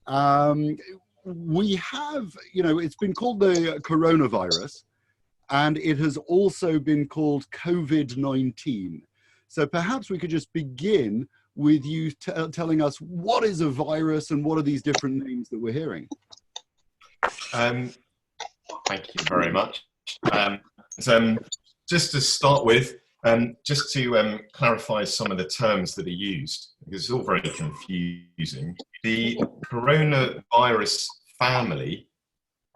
We have, it's been called the coronavirus, and it has also been called COVID-19. So perhaps we could just begin with you telling us what is a virus and what are these different names that we're hearing? Thank you very much. Just to start with, just to clarify some of the terms that are used, because it's all very confusing. The coronavirus family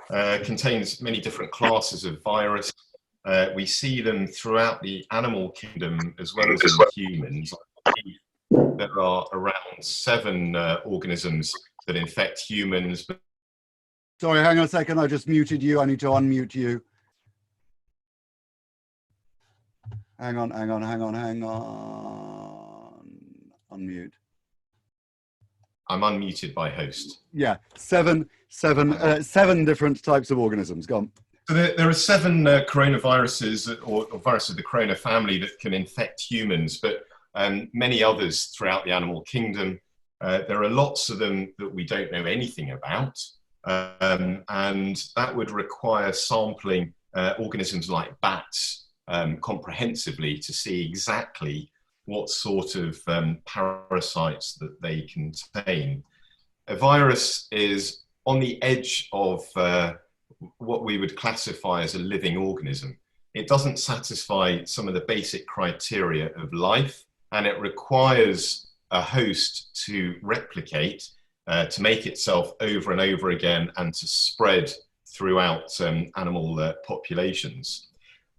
contains many different classes of virus. We see them throughout the animal kingdom as well as in humans. There are around 7 organisms that infect humans. Sorry, hang on a second. I just muted you. I need to unmute you. Hang on. Unmute. I'm unmuted by host. Yeah, seven different types of organisms. Go on. So there are 7 coronaviruses or viruses of the corona family that can infect humans, but many others throughout the animal kingdom. There are lots of them that we don't know anything about, and that would require sampling organisms like bats comprehensively to see exactly what sort of parasites that they contain. A virus is on the edge of what we would classify as a living organism. It doesn't satisfy some of the basic criteria of life, and it requires a host to replicate, to make itself over and over again, and to spread throughout animal populations.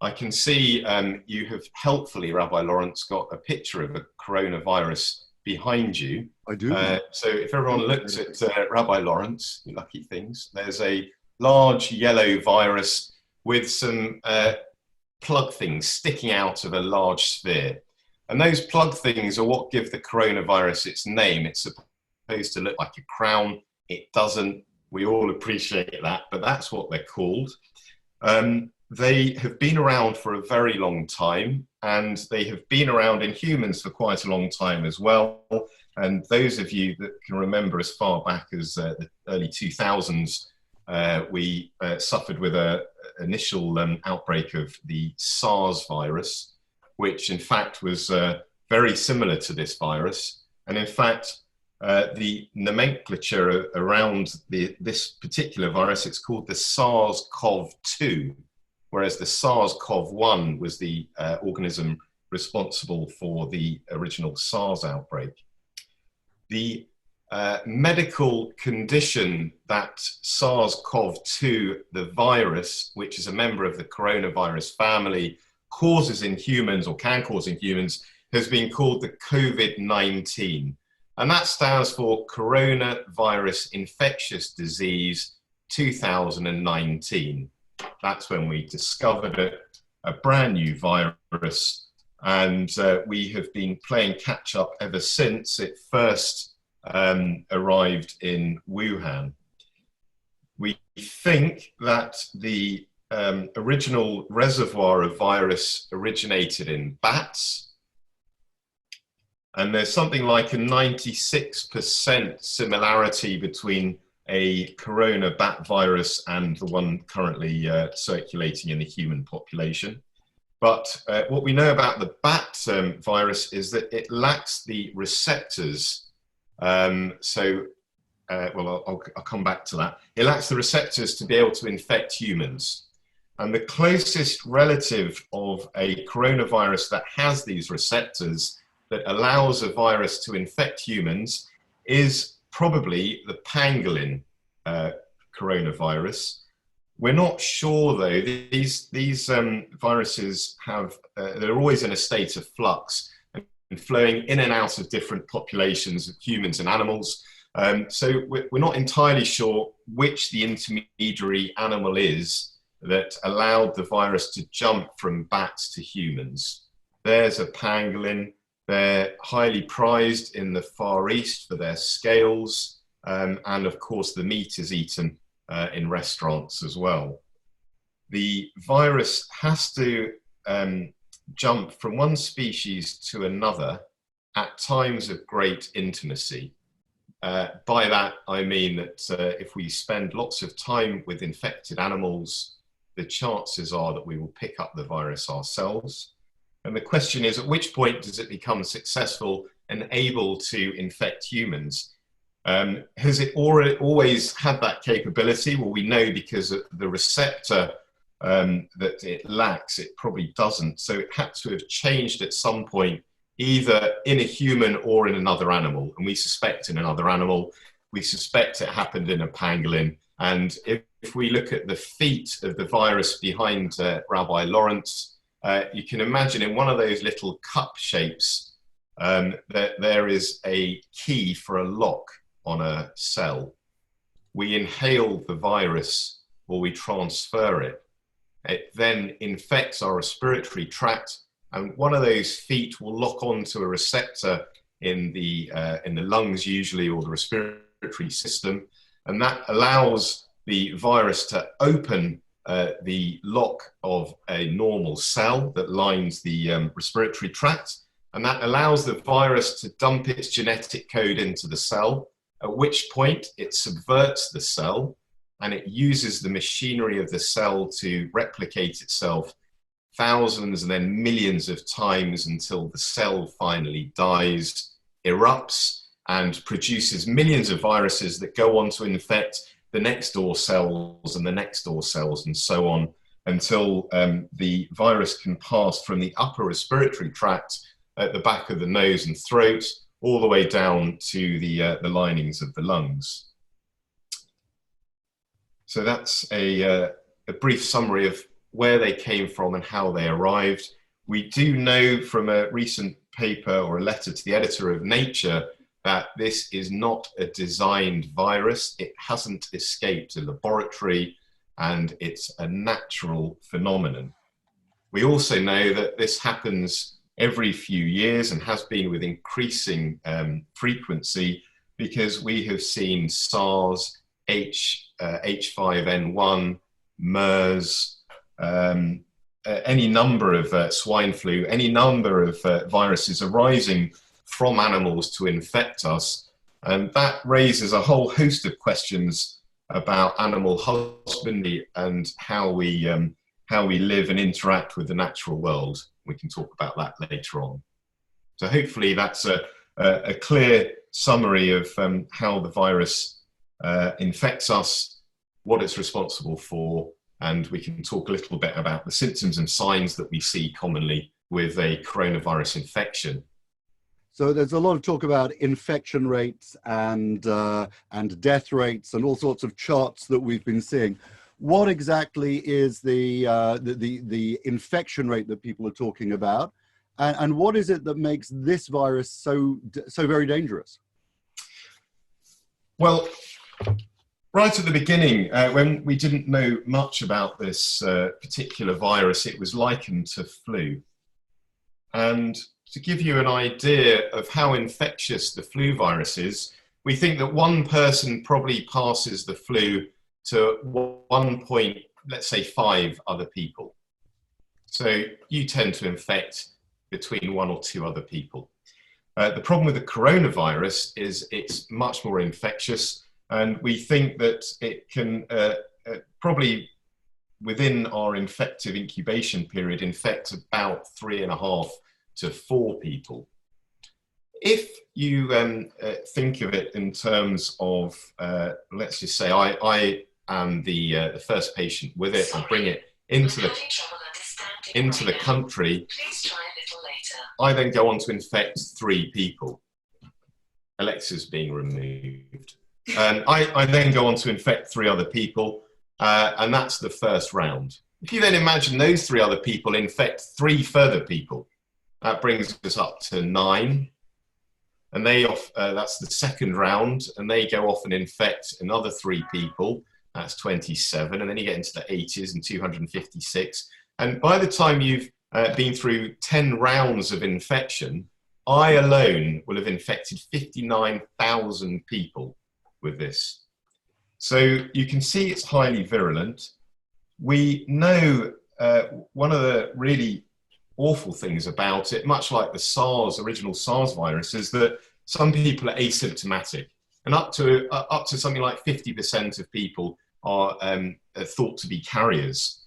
I can see you have helpfully, Rabbi Lawrence, got a picture of a coronavirus behind you. I do. So if everyone looks at Rabbi Lawrence, you lucky things, there's a large yellow virus with some plug things sticking out of a large sphere. And those plug things are what give the coronavirus its name. It's supposed to look like a crown. It doesn't. We all appreciate that, but that's what they're called. They have been around for a very long time, and they have been around in humans for quite a long time as well. And those of you that can remember as far back as the early 2000s, we suffered with an initial outbreak of the SARS virus, which in fact was very similar to this virus. And in fact, the nomenclature around this particular virus, it's called the SARS-CoV-2, whereas the SARS-CoV-1 was the organism responsible for the original SARS outbreak. The medical condition that SARS-CoV-2, the virus, which is a member of the coronavirus family, causes in humans, or can cause in humans, has been called the Covid19. And that stands for Coronavirus Infectious Disease 2019. That's when we discovered it, a brand new virus, and we have been playing catch up ever since it first arrived in Wuhan. We think that the original reservoir of virus originated in bats, and there's something like a 96% similarity between a corona bat virus and the one currently circulating in the human population. But what we know about the bat virus is that it lacks the receptors. Well, I'll come back to that. It lacks the receptors to be able to infect humans. And the closest relative of a coronavirus that has these receptors that allows a virus to infect humans is probably the pangolin coronavirus. We're not sure though. These viruses have, they're always in a state of flux and flowing in and out of different populations of humans and animals. So we're not entirely sure which the intermediary animal is that allowed the virus to jump from bats to humans. There's a pangolin. They're highly prized in the Far East for their scales, and of course the meat is eaten in restaurants as well. The virus has to jump from one species to another at times of great intimacy. By that, I mean that if we spend lots of time with infected animals, the chances are that we will pick up the virus ourselves. And the question is, at which point does it become successful and able to infect humans? Has it always had that capability? Well, we know because the receptor that it lacks, it probably doesn't. So it had to have changed at some point, either in a human or in another animal. And we suspect in another animal. We suspect it happened in a pangolin. And if we look at the feet of the virus behind Rabbi Lawrence, you can imagine in one of those little cup shapes that there is a key for a lock on a cell. We inhale the virus or we transfer it. It then infects our respiratory tract, and one of those feet will lock onto a receptor in the lungs usually, or the respiratory system, and that allows the virus to open the lock of a normal cell that lines the respiratory tract, and that allows the virus to dump its genetic code into the cell, at which point it subverts the cell and it uses the machinery of the cell to replicate itself thousands and then millions of times until the cell finally dies, erupts, and produces millions of viruses that go on to infect the next door cells and the next door cells and so on, until the virus can pass from the upper respiratory tract at the back of the nose and throat all the way down to the linings of the lungs. So that's a brief summary of where they came from and how they arrived. We do know from a recent paper or a letter to the editor of Nature that this is not a designed virus. It hasn't escaped a laboratory, and it's a natural phenomenon. We also know that this happens every few years and has been with increasing frequency, because we have seen SARS, H5N1, MERS, any number of swine flu, any number of viruses arising from animals to infect us. And that raises a whole host of questions about animal husbandry and how we live and interact with the natural world. We can talk about that later on. So hopefully that's a clear summary of how the virus infects us, what it's responsible for, and we can talk a little bit about the symptoms and signs that we see commonly with a coronavirus infection. So there's a lot of talk about infection rates and death rates and all sorts of charts that we've been seeing. What exactly is the infection rate that people are talking about, and what is it that makes this virus so very dangerous? Well, right at the beginning, when we didn't know much about this particular virus, it was likened to flu. And to give you an idea of how infectious the flu virus is, we think that one person probably passes the flu to 1.5 other people. So you tend to infect between 1 or 2 other people. The problem with the coronavirus is it's much more infectious, and we think that it can probably, within our infective incubation period, infect about 3.5 to 4 people. If you think of it in terms of, let's just say I am the first patient with it and bring it into the country, I then go on to infect 3 people. Alexa's being removed. And I then go on to infect 3 other people, and that's the first round. If you then imagine those 3 other people infect 3 further people, that brings us up to 9. And that's the second round, and they go off and infect another 3 people. That's 27, and then you get into the 80s and 256. And by the time you've been through 10 rounds of infection, I alone will have infected 59,000 people with this. So you can see it's highly virulent. We know one of the really awful things about it, much like the original SARS virus, is that some people are asymptomatic. and up to something like 50% of people are thought to be carriers.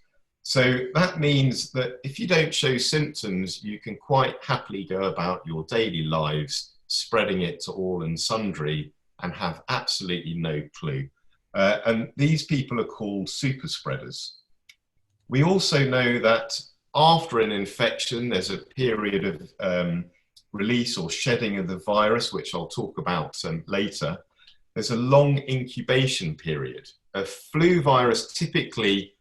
So that means that if you don't show symptoms, you can quite happily go about your daily lives, spreading it to all and sundry, and have absolutely no clue. And these people are called super spreaders. We also know that after an infection, there's a period of release or shedding of the virus, which I'll talk about later. There's a long incubation period. A flu virus, typically,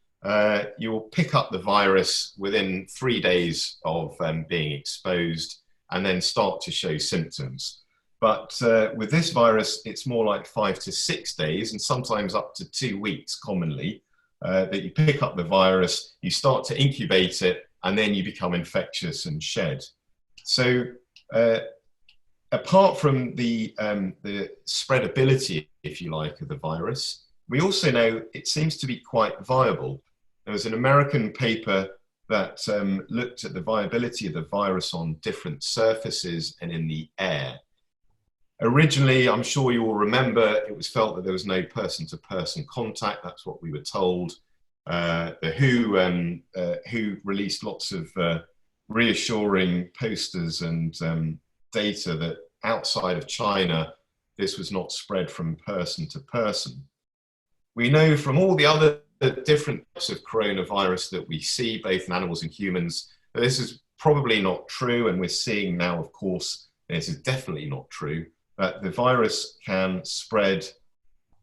you'll pick up the virus within 3 days of being exposed and then start to show symptoms. But with this virus, it's more like 5 to 6 days and sometimes up to 2 weeks commonly that you pick up the virus, you start to incubate it, and then you become infectious and shed. So apart from the spreadability, if you like, of the virus, we also know it seems to be quite viable. There was an American paper that looked at the viability of the virus on different surfaces and in the air. Originally, I'm sure you will remember, it was felt that there was no person-to-person contact. That's what we were told. The WHO released lots of reassuring posters and data that outside of China, this was not spread from person to person. We know from all the other different types of coronavirus that we see, both in animals and humans, that this is probably not true. And we're seeing now, of course, this is definitely not true, that the virus can spread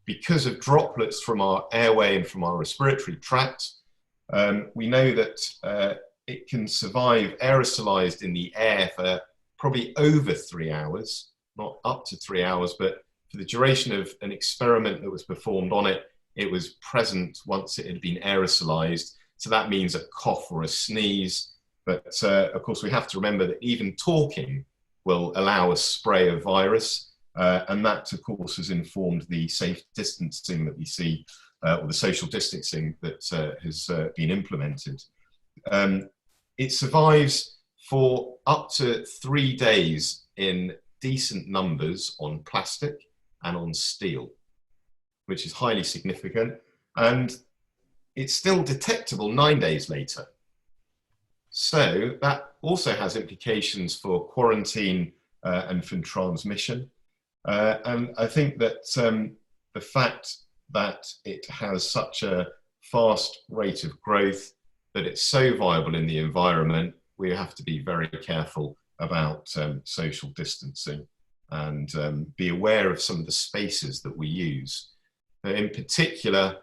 because of droplets from our airway and from our respiratory tract. We know that it can survive aerosolized in the air for probably over 3 hours, not up to 3 hours, but for the duration of an experiment that was performed on it, it was present once it had been aerosolized. So that means a cough or a sneeze. But of course, we have to remember that even talking will allow a spray of virus. And that, of course, has informed the safe distancing that we see, or the social distancing that has been implemented. It survives for up to 3 days in decent numbers on plastic and on steel, which is highly significant. And it's still detectable 9 days later. So that also has implications for quarantine and for transmission. And I think that the fact that it has such a fast rate of growth, that it's so viable in the environment, we have to be very careful about social distancing and be aware of some of the spaces that we use. In particular,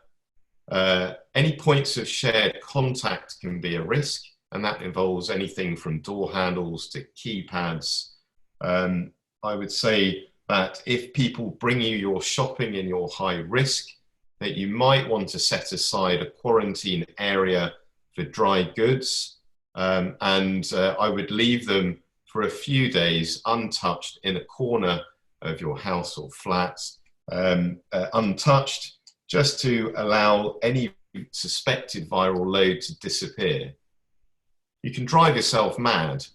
any points of shared contact can be a risk, and that involves anything from door handles to keypads. I would say that if people bring you your shopping in your high risk, that you might want to set aside a quarantine area for dry goods, and I would leave them for a few days untouched in a corner of your house or flat, untouched, just to allow any suspected viral load to disappear. You can drive yourself mad,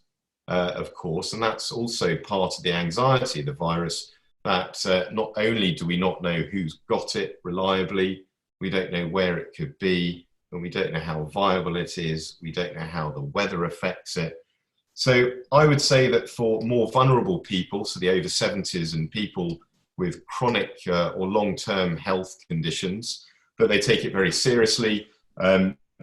of course, and that's also part of the anxiety of the virus, that not only do we not know who's got it reliably, we don't know where it could be, and we don't know how viable it is, we don't know how the weather affects it. So I would say that for more vulnerable people, so the over 70s and people with chronic or long-term health conditions, but they take it very seriously,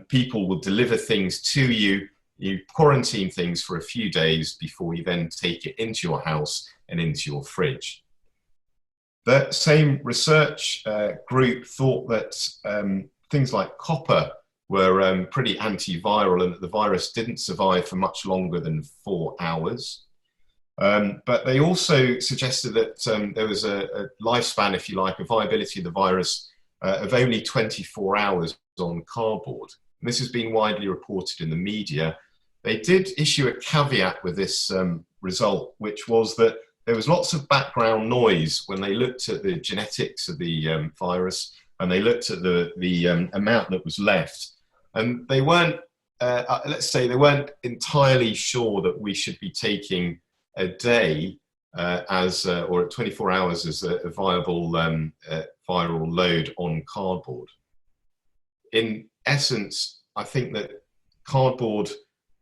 people will deliver things to you. You quarantine things for a few days before you then take it into your house and into your fridge. That same research group thought that things like copper were pretty antiviral and that the virus didn't survive for much longer than 4 hours. But they also suggested that there was a lifespan, if you like, a viability of the virus of only 24 hours on cardboard. And this has been widely reported in the media. They did issue a caveat with this result, which was that there was lots of background noise when they looked at the genetics of the virus and they looked at the amount that was left. And they weren't, let's say, they weren't entirely sure that we should be taking a day or at 24 hours as a viable viral load on cardboard. In essence, I think that cardboard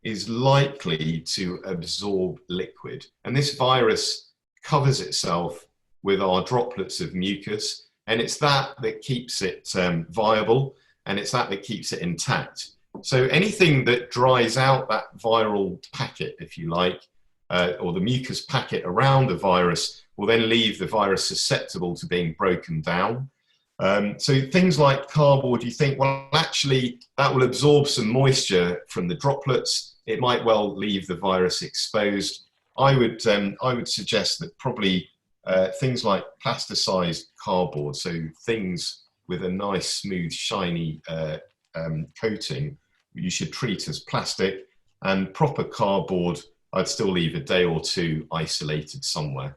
is likely to absorb liquid, and this virus covers itself with our droplets of mucus, and it's that that keeps it viable, and it's that that keeps it intact. So anything that dries out that viral packet, if you like, or the mucus packet around the virus, will then leave the virus susceptible to being broken down. So things like cardboard, you think, well, actually, that will absorb some moisture from the droplets. It might well leave the virus exposed. I would suggest that probably things like plasticized cardboard, so things with a nice, smooth, shiny coating, you should treat as plastic, and proper cardboard, I'd still leave a day or two isolated somewhere.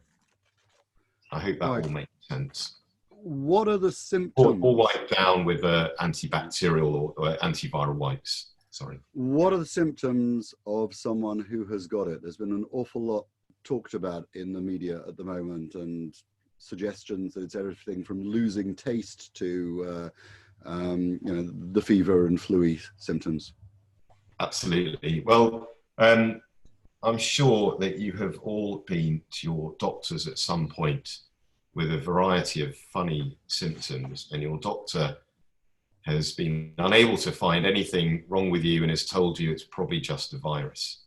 I hope that all makes sense. What are the symptoms? Or wiped down with antibacterial or antiviral wipes. Sorry. What are the symptoms of someone who has got it? There's been an awful lot talked about in the media at the moment, and suggestions that it's everything from losing taste to the fever and flu-y symptoms. Absolutely. Well, I'm sure that you have all been to your doctors at some point with a variety of funny symptoms, and your doctor has been unable to find anything wrong with you and has told you it's probably just a virus.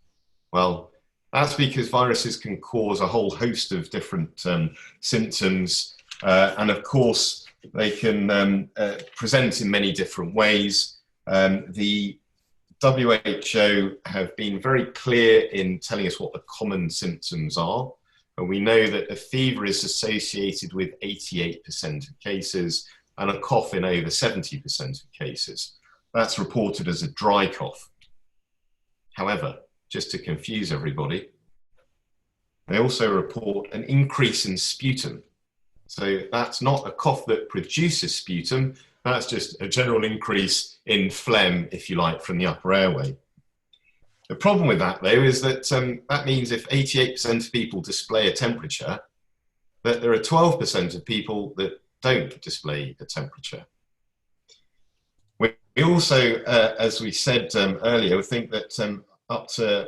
Well, that's because viruses can cause a whole host of different symptoms, and of course they can present in many different ways. The WHO have been very clear in telling us what the common symptoms are. And we know that a fever is associated with 88% of cases, and a cough in over 70% of cases. That's reported as a dry cough. However, just to confuse everybody, they also report an increase in sputum. So that's not a cough that produces sputum, that's just a general increase in phlegm, if you like, from the upper airway. The problem with that, though, is that that means if 88% of people display a temperature, that there are 12% of people that don't display a temperature. We also, as we said earlier, think that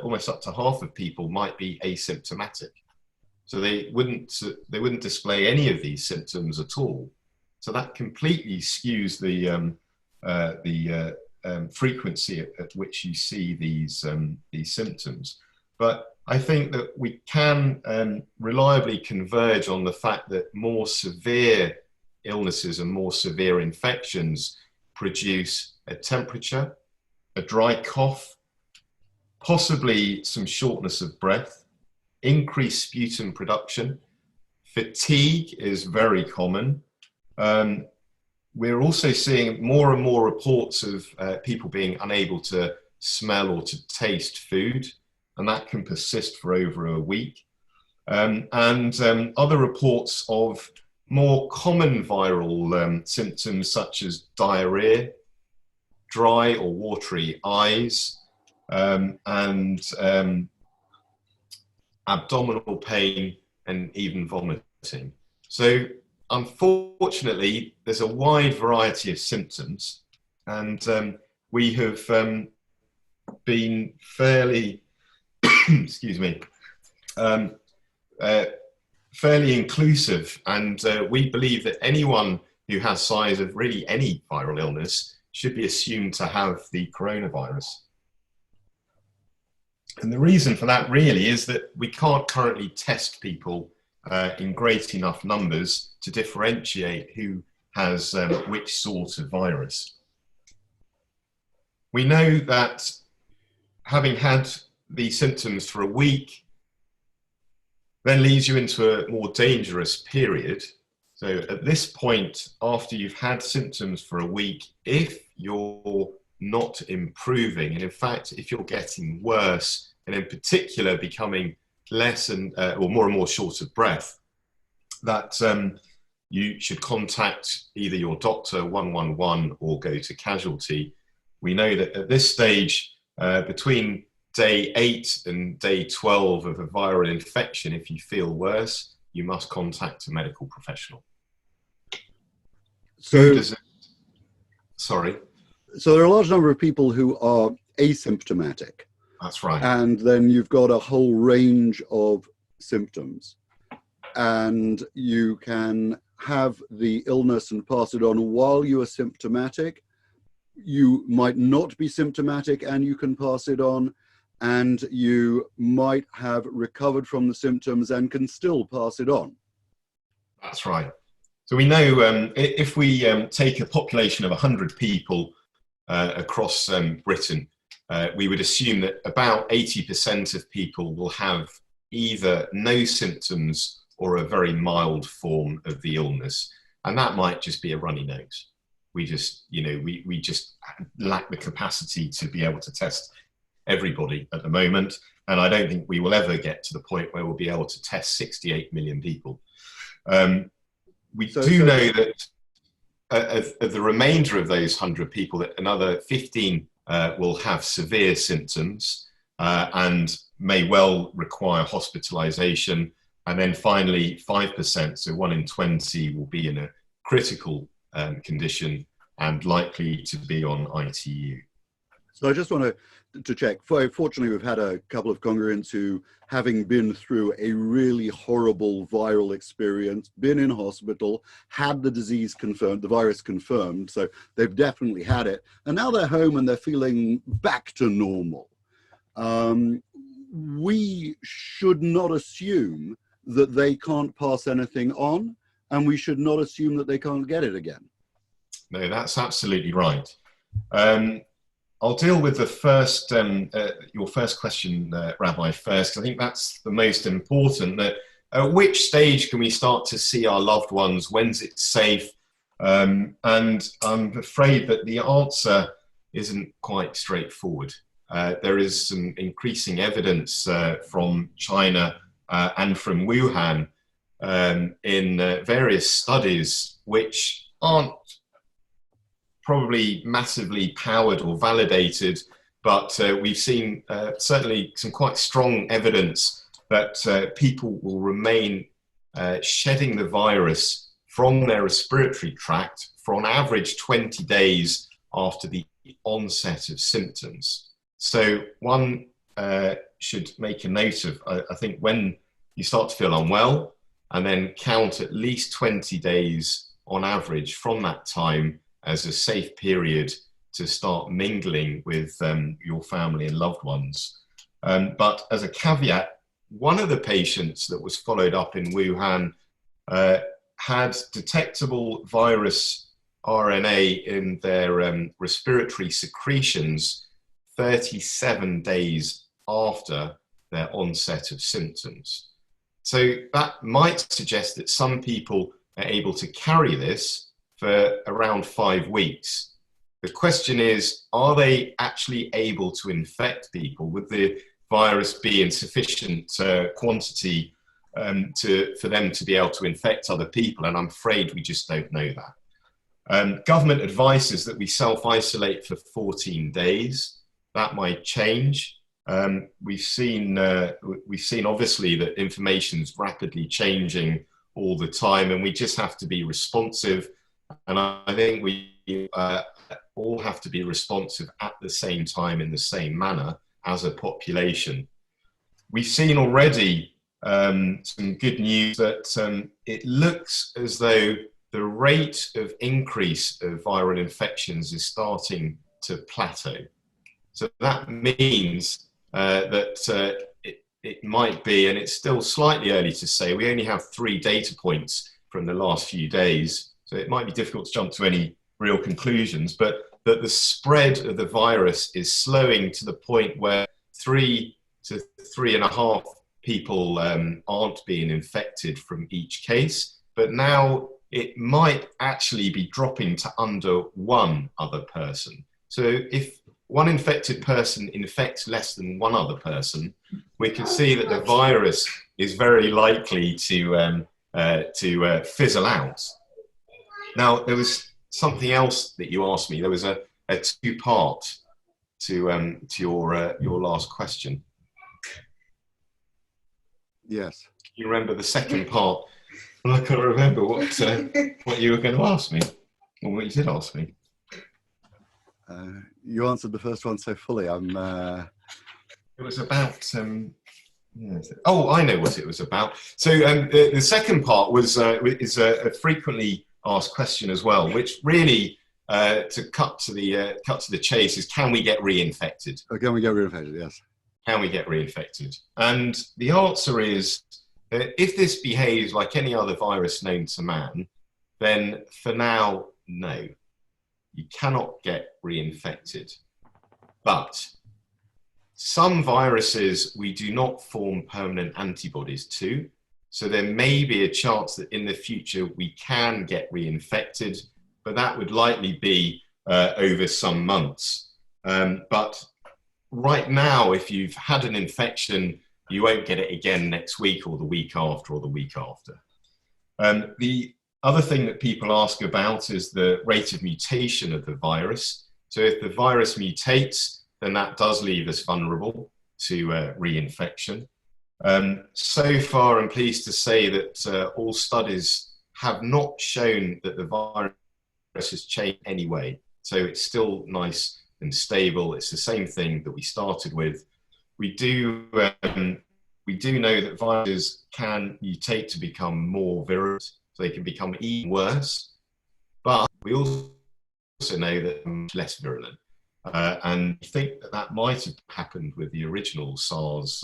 almost up to half of people might be asymptomatic. So they wouldn't display any of these symptoms at all. So that completely skews the frequency at which you see these symptoms. But I think that we can reliably converge on the fact that more severe illnesses and more severe infections produce a temperature, a dry cough, possibly some shortness of breath, increased sputum production. Fatigue is very common. We're also seeing more and more reports of people being unable to smell or to taste food, and that can persist for over a week. And other reports of more common viral symptoms such as diarrhea, dry or watery eyes, and abdominal pain, and even vomiting. So unfortunately, there's a wide variety of symptoms, and we have been fairly, excuse me, fairly inclusive, and we believe that anyone who has signs of really any viral illness should be assumed to have the coronavirus. And the reason for that really is that we can't currently test people in great enough numbers to differentiate who has which sort of virus. We know that having had the symptoms for a week then leads you into a more dangerous period. So at this point, after you've had symptoms for a week, if you're not improving, and in fact, if you're getting worse, and in particular becoming less or more short of breath, that you should contact either your doctor, 111, or go to casualty. We know that at this stage, between day 8 and day 12 of a viral infection, if you feel worse, you must contact a medical professional. So, sorry. So there are a large number of people who are asymptomatic. That's right. And then you've got a whole range of symptoms. And you can have the illness and pass it on while you are symptomatic. You might not be symptomatic and you can pass it on. And you might have recovered from the symptoms and can still pass it on. That's right. So we know if we take a population of 100 people across Britain, we would assume that about 80% of people will have either no symptoms or a very mild form of the illness. And that might just be a runny nose. We just, we just lack the capacity to be able to test everybody at the moment. And I don't think we will ever get to the point where we'll be able to test 68 million people. We do know that of the remainder of those 100 people, that another 15 will have severe symptoms and may well require hospitalization. And then finally, 5%, so 1 in 20, will be in a critical condition and likely to be on ITU. So I just want to check. Fortunately, we've had a couple of congregants who, having been through a really horrible viral experience, been in hospital, had the disease confirmed, the virus confirmed, so they've definitely had it, and now they're home and they're feeling back to normal. We should not assume that they can't pass anything on, and we should not assume that they can't get it again. No, that's absolutely right. I'll deal with the first, your first question, Rabbi, first. I think that's the most important. That at which stage can we start to see our loved ones? When's it safe? And I'm afraid that the answer isn't quite straightforward. There is some increasing evidence from China and from Wuhan in various studies which aren't probably massively powered or validated, but we've seen certainly some quite strong evidence that people will remain shedding the virus from their respiratory tract for on average 20 days after the onset of symptoms. So one should make a note of, I think, when you start to feel unwell, and then count at least 20 days on average from that time as a safe period to start mingling with your family and loved ones. But as a caveat, one of the patients that was followed up in Wuhan had detectable virus RNA in their respiratory secretions 37 days after their onset of symptoms. So that might suggest that some people are able to carry this for around 5 weeks. The question is, are they actually able to infect people? Would the virus be in sufficient quantity for them to be able to infect other people? And I'm afraid we just don't know that. Government advice is that we self-isolate for 14 days. That might change. We've seen obviously that information's rapidly changing all the time, and we just have to be responsive. And I think we all have to be responsive at the same time in the same manner as a population. We've seen already some good news that it looks as though the rate of increase of viral infections is starting to plateau. So that means that it might be, and it's still slightly early to say, we only have 3 data points from the last few days. So it might be difficult to jump to any real conclusions, but that the spread of the virus is slowing to the point where 3 to 3.5 people aren't being infected from each case. But now it might actually be dropping to under 1 other person. So if 1 infected person infects less than 1 other person, we can see that the virus is very likely to fizzle out. Now, there was something else that you asked me. There was a 2-part your last question. Yes. You remember the second part? Well, I can't remember what you were going to ask me, or what you did ask me. You answered the first one so fully. It was about. Oh, I know what it was about. So the second part was is a frequently asked question as well, which really, to cut to the chase, is can we get reinfected? Oh, can we get reinfected? Yes. Can we get reinfected? And the answer is that if this behaves like any other virus known to man, then for now, no, you cannot get reinfected. But some viruses we do not form permanent antibodies to, so there may be a chance that in the future we can get reinfected, but that would likely be over some months. But right now, if you've had an infection, you won't get it again next week or the week after or the week after. The other thing that people ask about is the rate of mutation of the virus. So if the virus mutates, then that does leave us vulnerable to reinfection. So far, I'm pleased to say that all studies have not shown that the virus has changed anyway. So it's still nice and stable. It's the same thing that we started with. We do know that viruses can mutate to become more virulent, so they can become even worse. But we also know that they're much less virulent. And I think that might have happened with the original SARS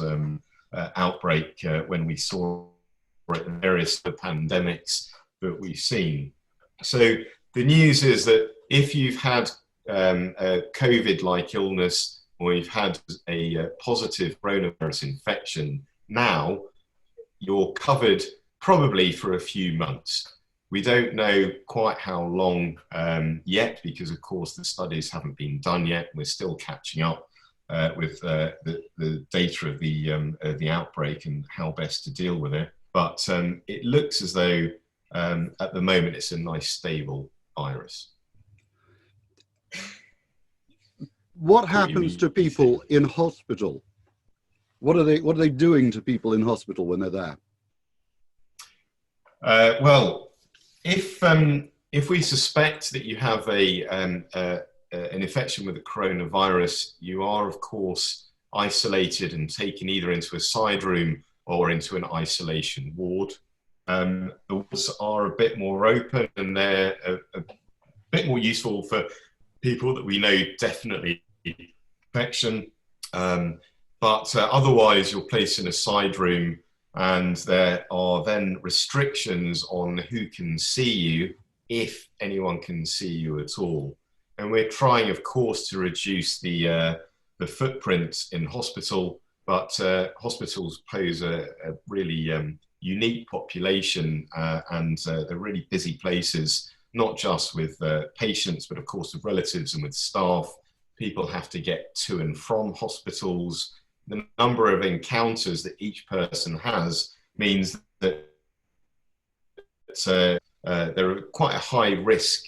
outbreak when we saw it in various pandemics that we've seen. So the news is that if you've had a COVID-like illness or you've had a positive coronavirus infection, now you're covered probably for a few months. We don't know quite how long yet, because of course the studies haven't been done yet. We're still catching up with the data of the outbreak and how best to deal with it. But it looks as though at the moment it's a nice stable virus. What happens to people in hospital? What are they doing to people in hospital when they're there? Well, if we suspect that you have an infection with the coronavirus, you are of course isolated and taken either into a side room or into an isolation ward. The wards are a bit more open and they're a bit more useful for people that we know definitely infection. But otherwise you're placed in a side room, and there are then restrictions on who can see you, if anyone can see you at all. And we're trying, of course, to reduce the footprint in hospital, but hospitals pose a really unique population, and they're really busy places, not just with patients, but of course with relatives and with staff. People have to get to and from hospitals. The number of encounters that each person has means that they're quite a high risk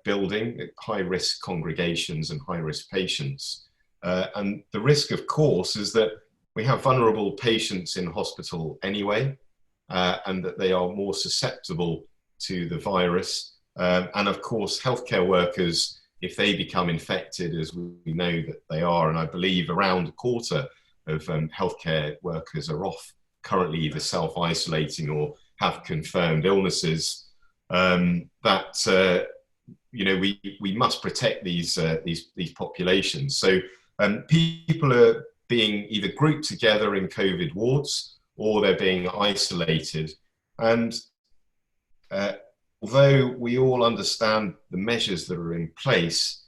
building, high risk congregations and high risk patients. And the risk, of course, is that we have vulnerable patients in hospital anyway, and that they are more susceptible to the virus. And of course, healthcare workers, if they become infected, as we know that they are, and I believe around a quarter of healthcare workers are off currently either self-isolating or have confirmed illnesses, that you know, we must protect these populations. So people are being either grouped together in COVID wards or they're being isolated. And although we all understand the measures that are in place,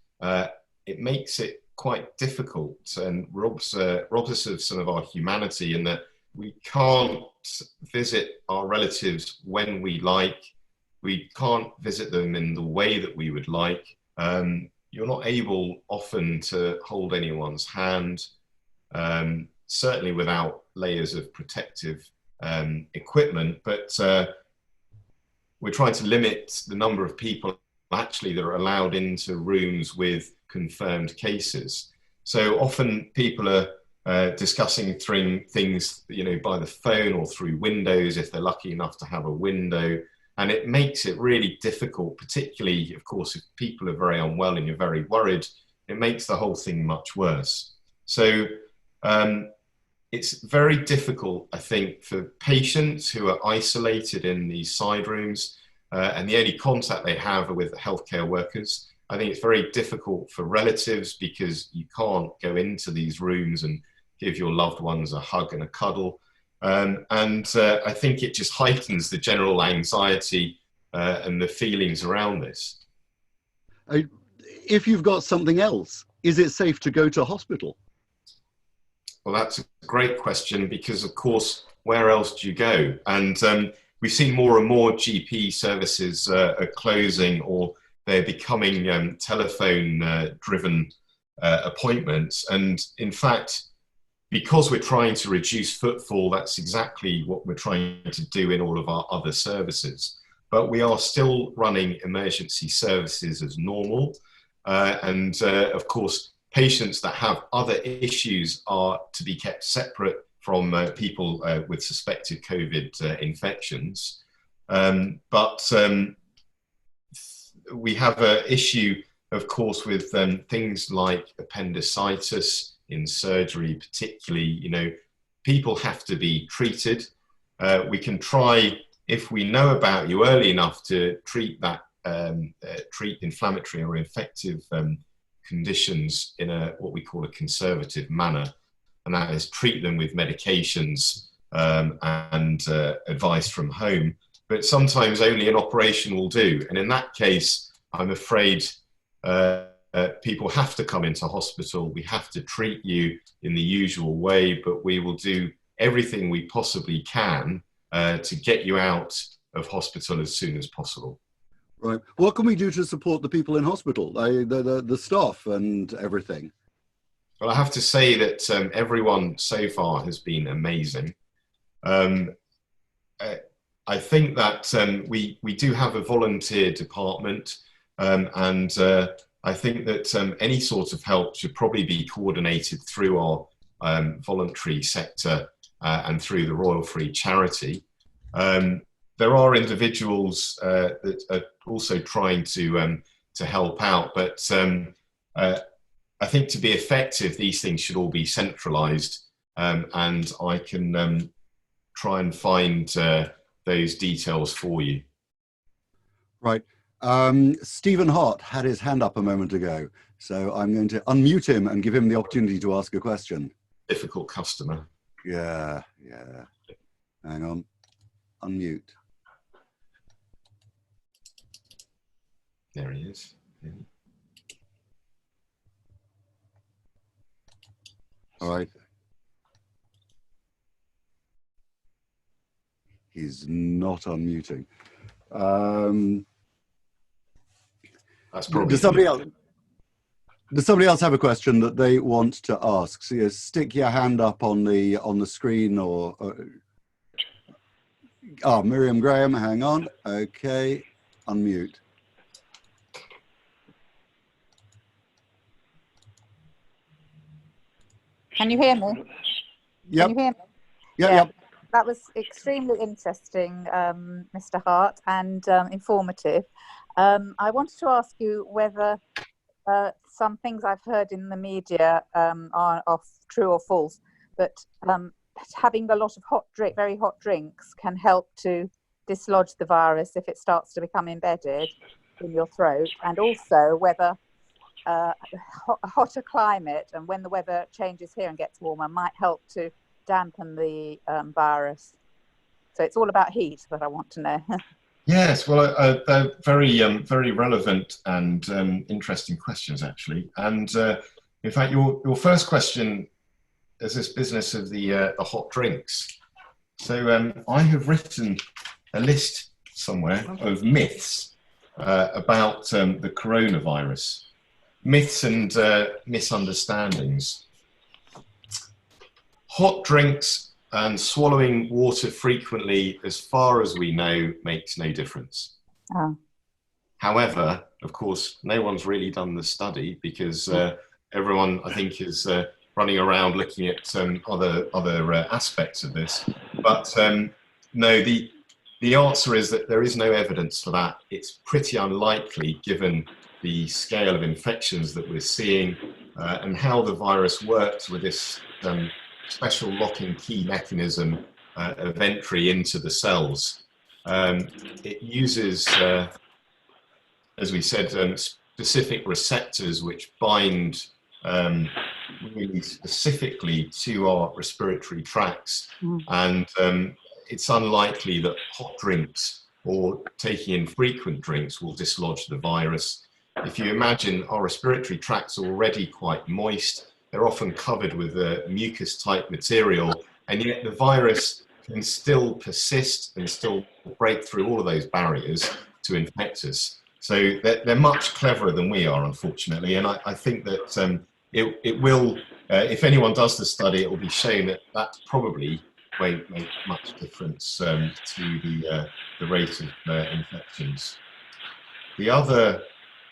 it makes it quite difficult and robs us of some of our humanity, in that we can't visit our relatives when we like. We can't visit them in the way that we would like. You're not able often to hold anyone's hand, certainly without layers of protective equipment, but we're trying to limit the number of people actually that are allowed into rooms with confirmed cases. So often people are discussing things, you know, by the phone or through windows if they're lucky enough to have a window. And it makes it really difficult, particularly, of course, if people are very unwell and you're very worried, it makes the whole thing much worse. So it's very difficult, I think, for patients who are isolated in these side rooms and the only contact they have are with healthcare workers. I think it's very difficult for relatives because you can't go into these rooms and give your loved ones a hug and a cuddle. I think it just heightens the general anxiety and the feelings around this. If you've got something else, is it safe to go to hospital? Well, that's a great question because, of course, where else do you go? And we've seen more and more GP services are closing, or they're becoming telephone-driven appointments. And in fact, because we're trying to reduce footfall, that's exactly what we're trying to do in all of our other services. But we are still running emergency services as normal. Of course, patients that have other issues are to be kept separate from people with suspected COVID infections. We have an issue, of course, with things like appendicitis in surgery, particularly. You know, people have to be treated. We can try, if we know about you early enough, to treat that, treat inflammatory or infective conditions in what we call a conservative manner, and that is treat them with medications and advice from home. But sometimes only an operation will do. And in that case, I'm afraid people have to come into hospital. We have to treat you in the usual way, but we will do everything we possibly can to get you out of hospital as soon as possible. Right. What can we do to support the people in hospital, the staff and everything? Well, I have to say that everyone so far has been amazing. I think that we do have a volunteer department, and I think that any sort of help should probably be coordinated through our voluntary sector and through the Royal Free Charity. There are individuals that are also trying to help out, but I think to be effective, these things should all be centralised, and I can try and find those details for you. Right. Stephen Hart had his hand up a moment ago, so I'm going to unmute him and give him the opportunity to ask a question. Difficult customer. Yeah. Hang on. Unmute. There he is. Yeah. All right. He's not unmuting. That's probably. Does somebody else have a question that they want to ask? So you stick your hand up on the screen, or Miriam Graham, hang on. Okay, unmute. Can you hear me? Yep. Can you hear me? Yep. That was extremely interesting, Mr. Hart, and informative. I wanted to ask you whether some things I've heard in the media are true or false, but having a lot of very hot drinks can help to dislodge the virus if it starts to become embedded in your throat, and also whether a hotter climate and when the weather changes here and gets warmer might help to dampen the virus. So it's all about heat that I want to know. Yes, well, they're very relevant and interesting questions, actually. And in fact, your first question is this business of the hot drinks. So I have written a list somewhere of myths about the coronavirus. Myths and misunderstandings. Hot drinks and swallowing water frequently, as far as we know, makes no difference. Oh. However, of course, no one's really done the study because everyone, I think, is running around looking at other aspects of this. But no, the answer is that there is no evidence for that. It's pretty unlikely given the scale of infections that we're seeing and how the virus works with this special locking key mechanism of entry into the cells. It uses, as we said, specific receptors which bind really specifically to our respiratory tracts, and it's unlikely that hot drinks or taking in frequent drinks will dislodge the virus. If you imagine our respiratory tracts are already quite moist, they're often covered with a mucus type material, and yet the virus can still persist and still break through all of those barriers to infect us. So they're much cleverer than we are, unfortunately, and I think that it will, if anyone does the study, it will be shown that that probably won't make much difference to the rate of infections. The other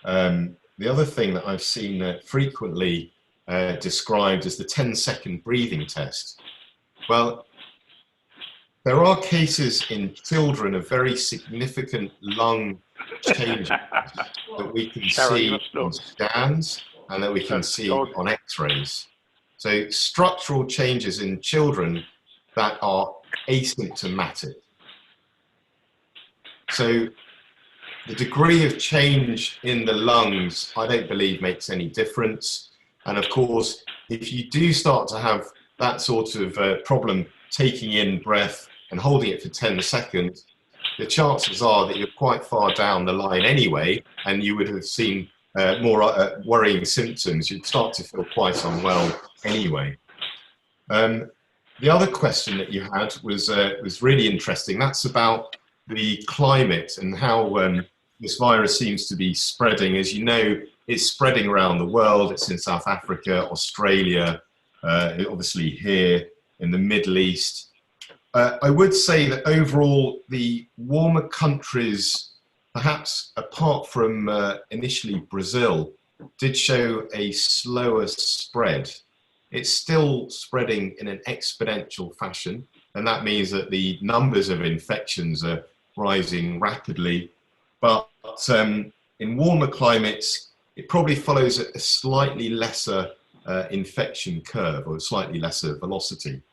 thing that I've seen frequently described as the 10-second breathing test. Well, there are cases in children of very significant lung changes that we can see on scans and that we can see on x-rays. So structural changes in children that are asymptomatic. So the degree of change in the lungs, I don't believe makes any difference. And of course, if you do start to have that sort of problem taking in breath and holding it for 10 seconds, the chances are that you're quite far down the line anyway, and you would have seen more worrying symptoms. You'd start to feel quite unwell anyway. The other question that you had was really interesting. That's about the climate and how this virus seems to be spreading. As you know, it's spreading around the world. It's in South Africa, Australia, obviously here in the Middle East. I would say that overall, the warmer countries, perhaps apart from initially Brazil, did show a slower spread. It's still spreading in an exponential fashion, and that means that the numbers of infections are rising rapidly. But in warmer climates, it probably follows a slightly lesser infection curve or a slightly lesser velocity.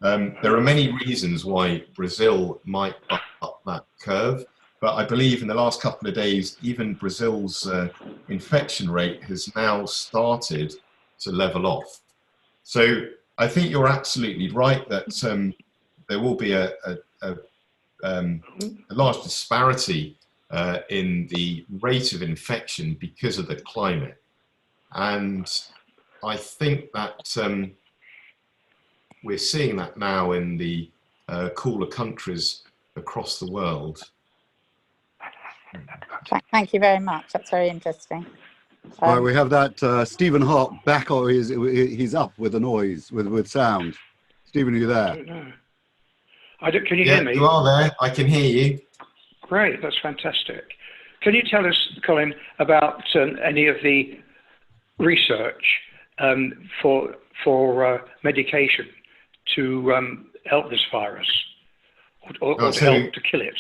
There are many reasons why Brazil might buck up that curve, but I believe in the last couple of days, even Brazil's infection rate has now started to level off. So I think you're absolutely right that there will be a large disparity in the rate of infection because of the climate. And I think that we're seeing that now in the cooler countries across the world. Thank you very much. That's very interesting. All right, we have that Stephen Hart back, or he's up with a noise, with sound. Stephen, are you there? I don't know. Can you hear me? You are there. I can hear you. Great, that's fantastic. Can you tell us, Colin, about any of the research for medication to help this virus or to help to kill it?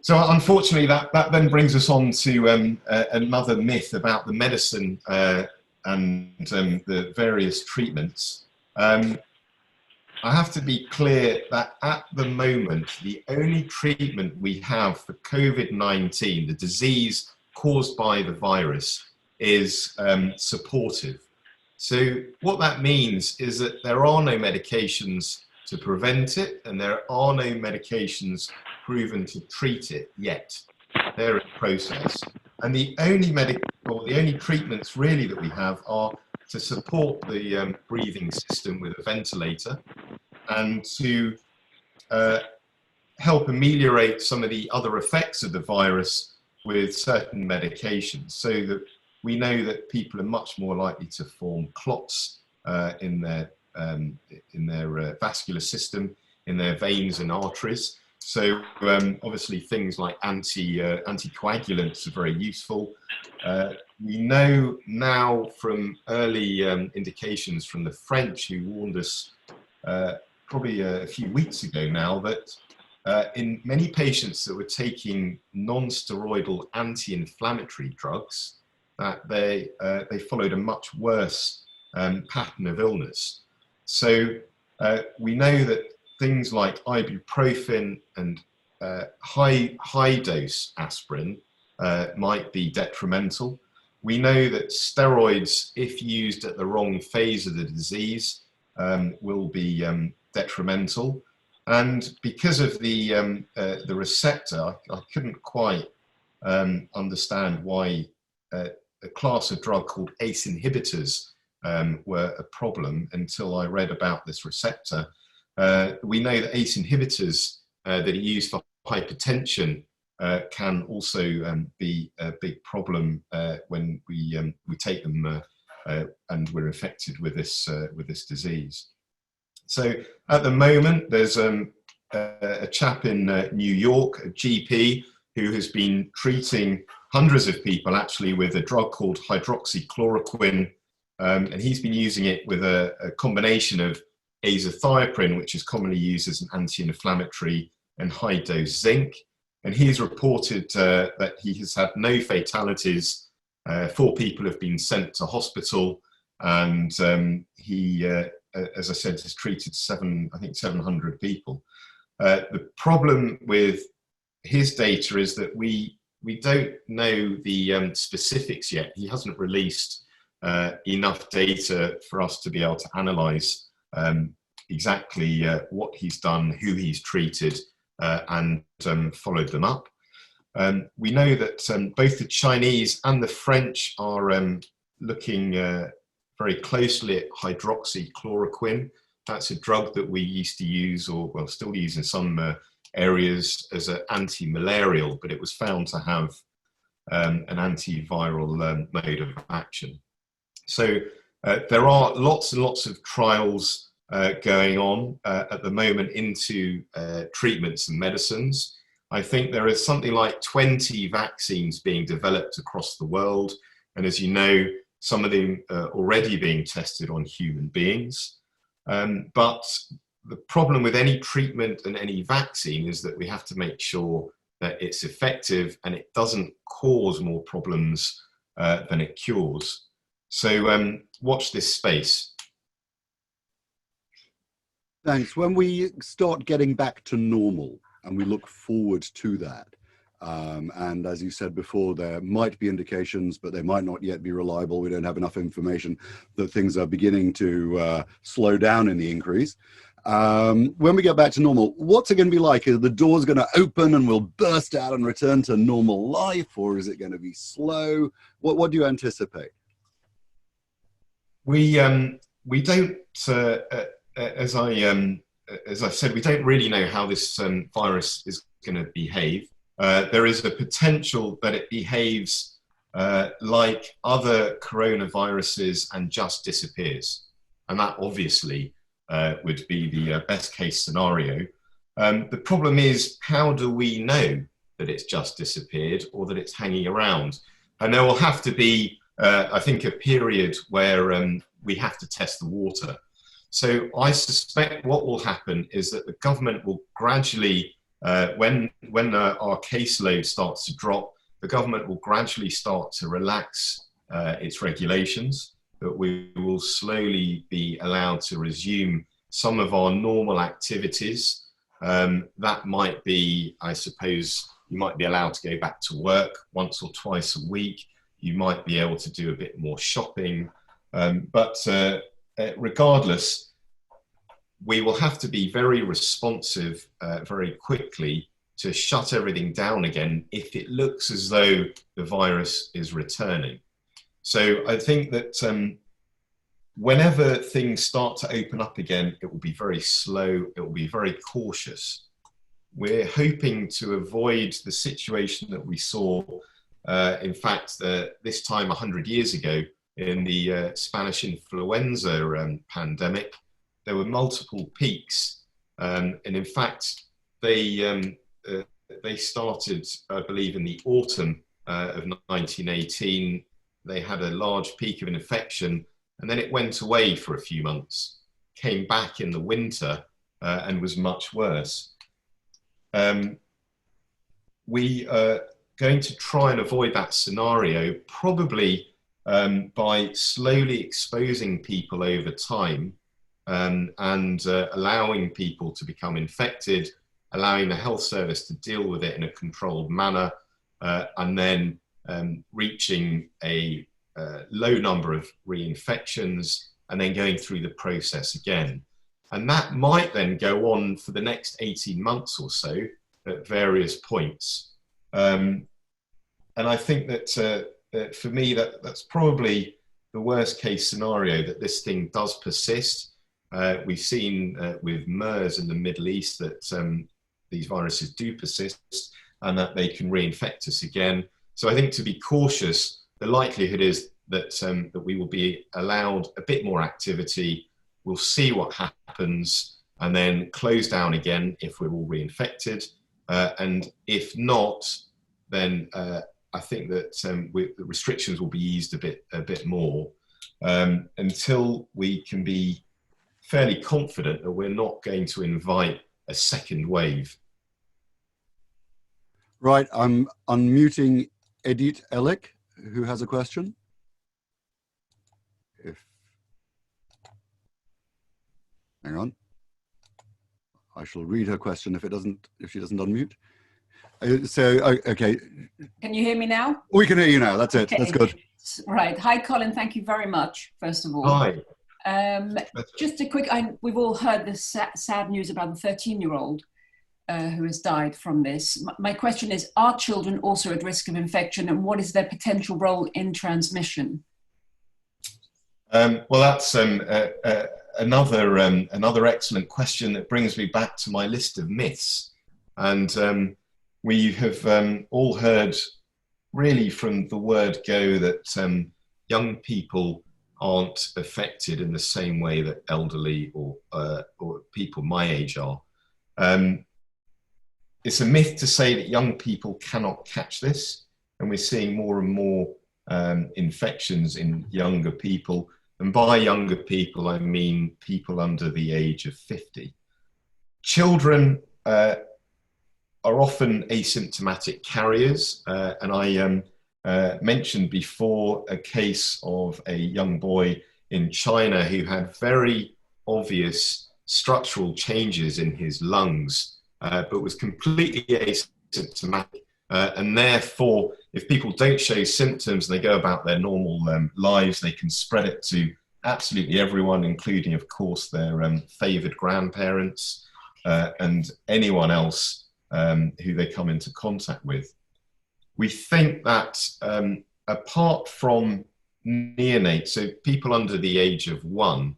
So unfortunately, that then brings us on to another myth about the medicine and the various treatments. I have to be clear that at the moment, the only treatment we have for COVID-19, the disease caused by the virus, is supportive. So what that means is that there are no medications to prevent it, and there are no medications proven to treat it yet. They're in process. And the only treatments really that we have are to support the breathing system with a ventilator and to help ameliorate some of the other effects of the virus with certain medications, so that we know that people are much more likely to form clots in their vascular system, in their veins and arteries. So obviously things like anticoagulants are very useful. We know now from early indications from the French, who warned us probably a few weeks ago now, that in many patients that were taking non-steroidal anti-inflammatory drugs, that they followed a much worse pattern of illness. So we know that things like ibuprofen and high dose aspirin might be detrimental. We know that steroids, if used at the wrong phase of the disease, will be detrimental. And because of the receptor, I couldn't quite understand why a class of drug called ACE inhibitors were a problem until I read about this receptor. We know that ACE inhibitors that are used for hypertension can also be a big problem when we take them and we're infected with this disease. So at the moment, there's a chap in New York, a GP, who has been treating hundreds of people actually with a drug called hydroxychloroquine, and he's been using it with a combination of azathioprine, which is commonly used as an anti-inflammatory, and high-dose zinc. And he's reported that he has had no fatalities. 4 people have been sent to hospital, and he, as I said, has treated 700 people. The problem with his data is that we don't know the specifics yet. He hasn't released enough data for us to be able to analyze exactly what he's done, who he's treated, and followed them up. We know that both the Chinese and the French are looking very closely at hydroxychloroquine. That's a drug that we used to use, or well, still use in some areas as an anti-malarial, but it was found to have an antiviral mode of action. So there are lots and lots of trials going on at the moment into treatments and medicines. I think there is something like 20 vaccines being developed across the world. And as you know, some of them are already being tested on human beings. But the problem with any treatment and any vaccine is that we have to make sure that it's effective and it doesn't cause more problems than it cures. So watch this space. Thanks. When we start getting back to normal, and we look forward to that, and as you said before, there might be indications, but they might not yet be reliable. We don't have enough information that things are beginning to slow down in the increase. When we get back to normal, what's it going to be like? Are the doors going to open and we'll burst out and return to normal life, or is it going to be slow? What do you anticipate? We don't, as I said, we don't really know how this virus is going to behave. There is a potential that it behaves like other coronaviruses and just disappears. And that obviously would be the best case scenario. The problem is, how do we know that it's just disappeared or that it's hanging around? And there will have to be, I think, a period where we have to test the water. So I suspect what will happen is that the government will gradually, when our caseload starts to drop, the government will gradually start to relax its regulations, that we will slowly be allowed to resume some of our normal activities. That might be, I suppose, you might be allowed to go back to work once or twice a week. You might be able to do a bit more shopping. But regardless, we will have to be very responsive very quickly to shut everything down again if it looks as though the virus is returning. So I think that whenever things start to open up again, it will be very slow, it will be very cautious. We're hoping to avoid the situation that we saw, in fact, this time 100 years ago in the Spanish influenza pandemic. There were multiple peaks, and in fact, they started, I believe, in the autumn of 1918. They had a large peak of an infection, and then it went away for a few months, came back in the winter, and was much worse. We are going to try and avoid that scenario, probably by slowly exposing people over time, and allowing people to become infected, allowing the health service to deal with it in a controlled manner, and then reaching a low number of reinfections, and then going through the process again. And that might then go on for the next 18 months or so at various points. And I think that for me, that's probably the worst case scenario, that this thing does persist. We've seen with MERS in the Middle East that these viruses do persist and that they can reinfect us again. So I think, to be cautious, the likelihood is that, that we will be allowed a bit more activity. We'll see what happens and then close down again if we're all reinfected. And if not, then I think that the restrictions will be eased a bit more until we can be fairly confident that we're not going to invite a second wave. Right, I'm unmuting Edith Ellick, who has a question. Hang on. I shall read her question if she doesn't unmute. Okay. Can you hear me now? We can hear you now. That's it. Okay. That's good. Right. Hi, Colin. Thank you very much, first of all. Hi. Just a quick, we've all heard the sad news about the 13-year-old who has died from this. My question is, are children also at risk of infection, and what is their potential role in transmission? Well, that's another excellent question that brings me back to my list of myths. And we have all heard, really from the word go, that young people aren't affected in the same way that elderly or people my age are. It's a myth to say that young people cannot catch this, and we're seeing more and more infections in younger people. And by younger people, I mean people under the age of 50. Children are often asymptomatic carriers, and I mentioned before a case of a young boy in China who had very obvious structural changes in his lungs, but was completely asymptomatic. And therefore, if people don't show symptoms and they go about their normal lives, they can spread it to absolutely everyone, including, of course, their favoured grandparents and anyone else who they come into contact with. We think that apart from neonates, so people under the age of 1,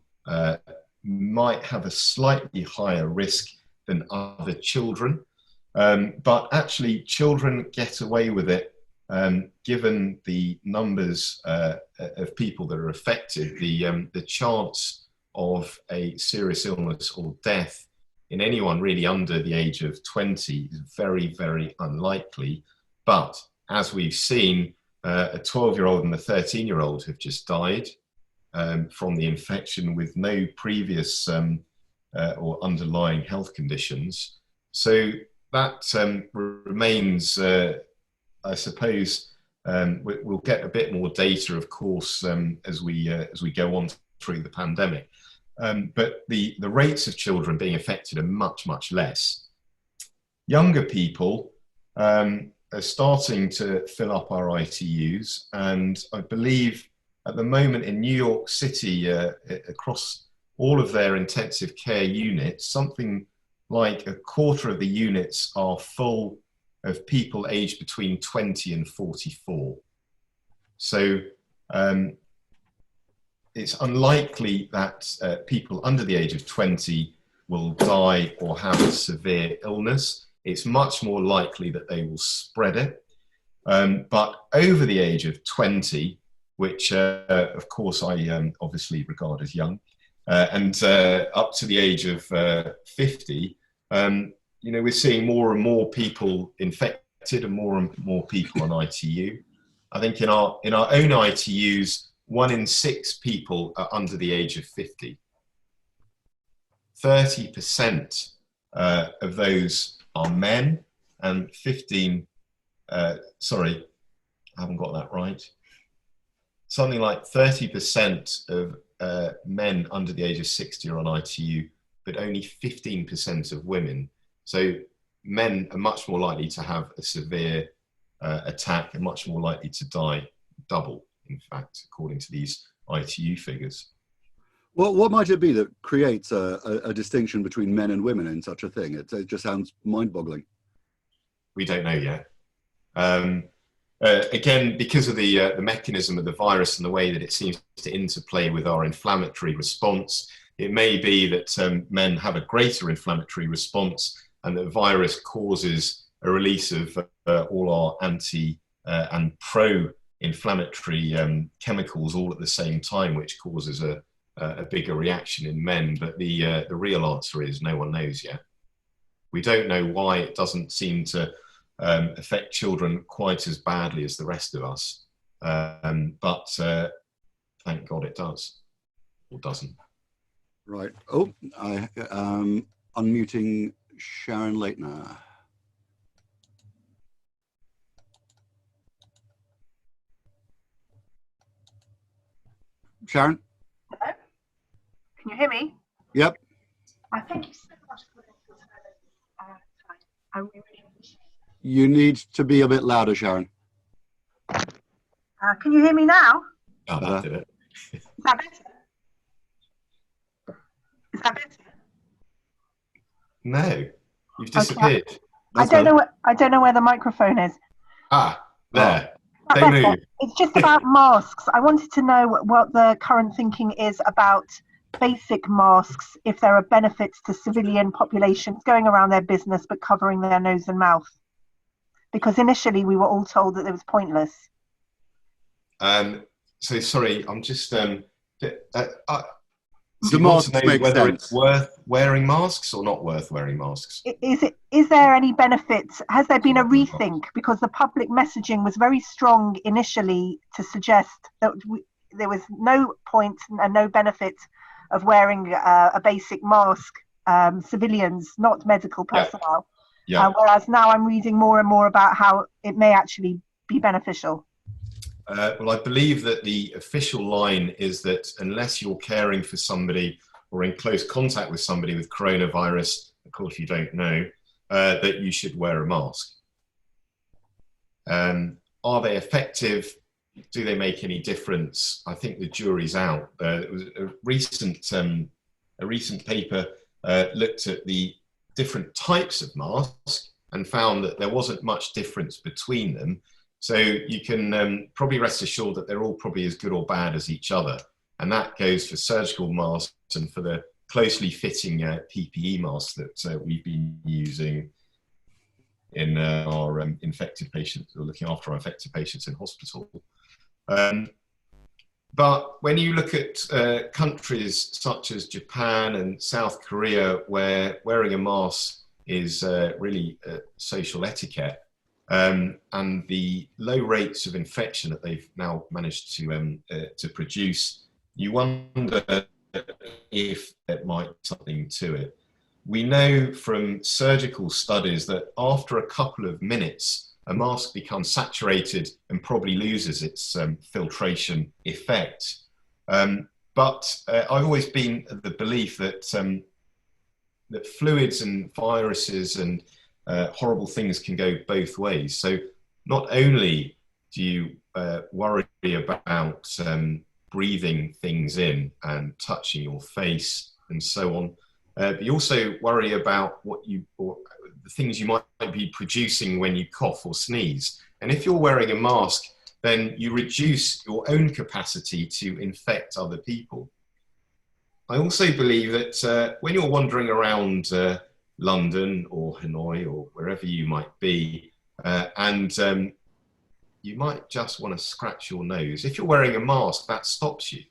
might have a slightly higher risk than other children. But actually, children get away with it, given the numbers of people that are affected. The chance of a serious illness or death in anyone really under the age of 20 is very, very unlikely. But as we've seen, a 12-year-old and a 13-year-old have just died from the infection with no previous or underlying health conditions. So that remains, I suppose, we'll get a bit more data, of course, as we go on through the pandemic. But the rates of children being affected are much, much less. Younger people are starting to fill up our ITUs, and I believe at the moment in New York City, across all of their intensive care units, something like a quarter of the units are full of people aged between 20 and 44. So it's unlikely that people under the age of 20 will die or have a severe illness. It's much more likely that they will spread it. But over the age of 20, which of course I obviously regard as young, and up to the age of 50, we're seeing more and more people infected and more people on ITU. I think in our own ITUs, 1 in 6 people are under the age of 50. 30% of those are men, and 15, sorry, I haven't got that right. Something like 30% of men under the age of 60 are on ITU, but only 15% of women. So men are much more likely to have a severe attack and much more likely to die, double, in fact, according to these ITU figures. Well, what might it be that creates a distinction between men and women in such a thing? It just sounds mind-boggling. We don't know yet. Again, because of the mechanism of the virus and the way that it seems to interplay with our inflammatory response, it may be that men have a greater inflammatory response, and the virus causes a release of all our anti and pro-inflammatory chemicals all at the same time, which causes a bigger reaction in men. But the real answer is no one knows yet. We don't know why it doesn't seem to affect children quite as badly as the rest of us, but thank God it does, or doesn't. Right. Oh, I unmuting Sharon Leitner. Sharon? Hello? Can you hear me? Yep. Thank you so much for this time. I really appreciate it. You need to be a bit louder, Sharon. Can you hear me now? Oh, that did it. Is that better? Is that better? No, you've disappeared. Okay. I don't know where the microphone is. Ah, there. They move. It's just about masks. I wanted to know what the current thinking is about basic masks, if there are benefits to civilian populations going around their business but covering their nose and mouth. Because initially we were all told that it was pointless. So sorry, I'm just the masks make whether sense. It's worth wearing masks or not worth wearing masks. Is there any benefit? Has there been a rethink? Because the public messaging was very strong initially to suggest that there was no point and no benefit of wearing a basic mask, civilians, not medical personnel. Yeah. Whereas now I'm reading more and more about how it may actually be beneficial. Well, I believe that the official line is that unless you're caring for somebody or in close contact with somebody with coronavirus, of course you don't know, that you should wear a mask. Are they effective? Do they make any difference? I think the jury's out. There was a recent paper looked at the different types of masks and found that there wasn't much difference between them. So you can probably rest assured that they're all probably as good or bad as each other. And that goes for surgical masks and for the closely fitting PPE masks that we've been using in our infected patients, or looking after our infected patients in hospital. But when you look at countries such as Japan and South Korea, where wearing a mask is really social etiquette, and the low rates of infection that they've now managed to produce, you wonder if there might be something to it. We know from surgical studies that after a couple of minutes, a mask becomes saturated and probably loses its filtration effect. But I've always been of the belief that that fluids and viruses and horrible things can go both ways. So not only do you worry about breathing things in and touching your face and so on, but you also worry about the things you might be producing when you cough or sneeze. And if you're wearing a mask, then you reduce your own capacity to infect other people. I also believe that when you're wandering around London or Hanoi or wherever you might be, and you might just want to scratch your nose, if you're wearing a mask, that stops you.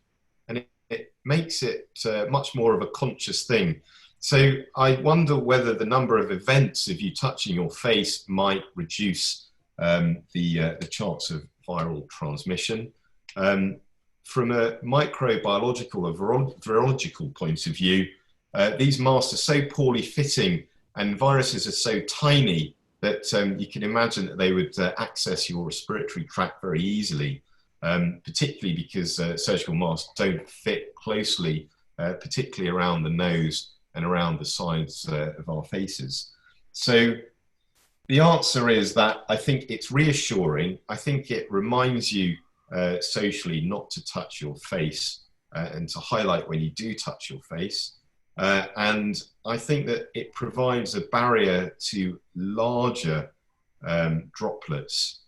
And it makes it much more of a conscious thing So I wonder whether the number of events of you touching your face might reduce the chance of viral transmission. From a microbiological or virological point of view, these masks are so poorly fitting and viruses are so tiny that you can imagine that they would access your respiratory tract very easily, particularly because surgical masks don't fit closely, particularly around the nose and around the sides of our faces. So the answer is that I think it's reassuring. I think it reminds you socially not to touch your face and to highlight when you do touch your face. And I think that it provides a barrier to larger droplets.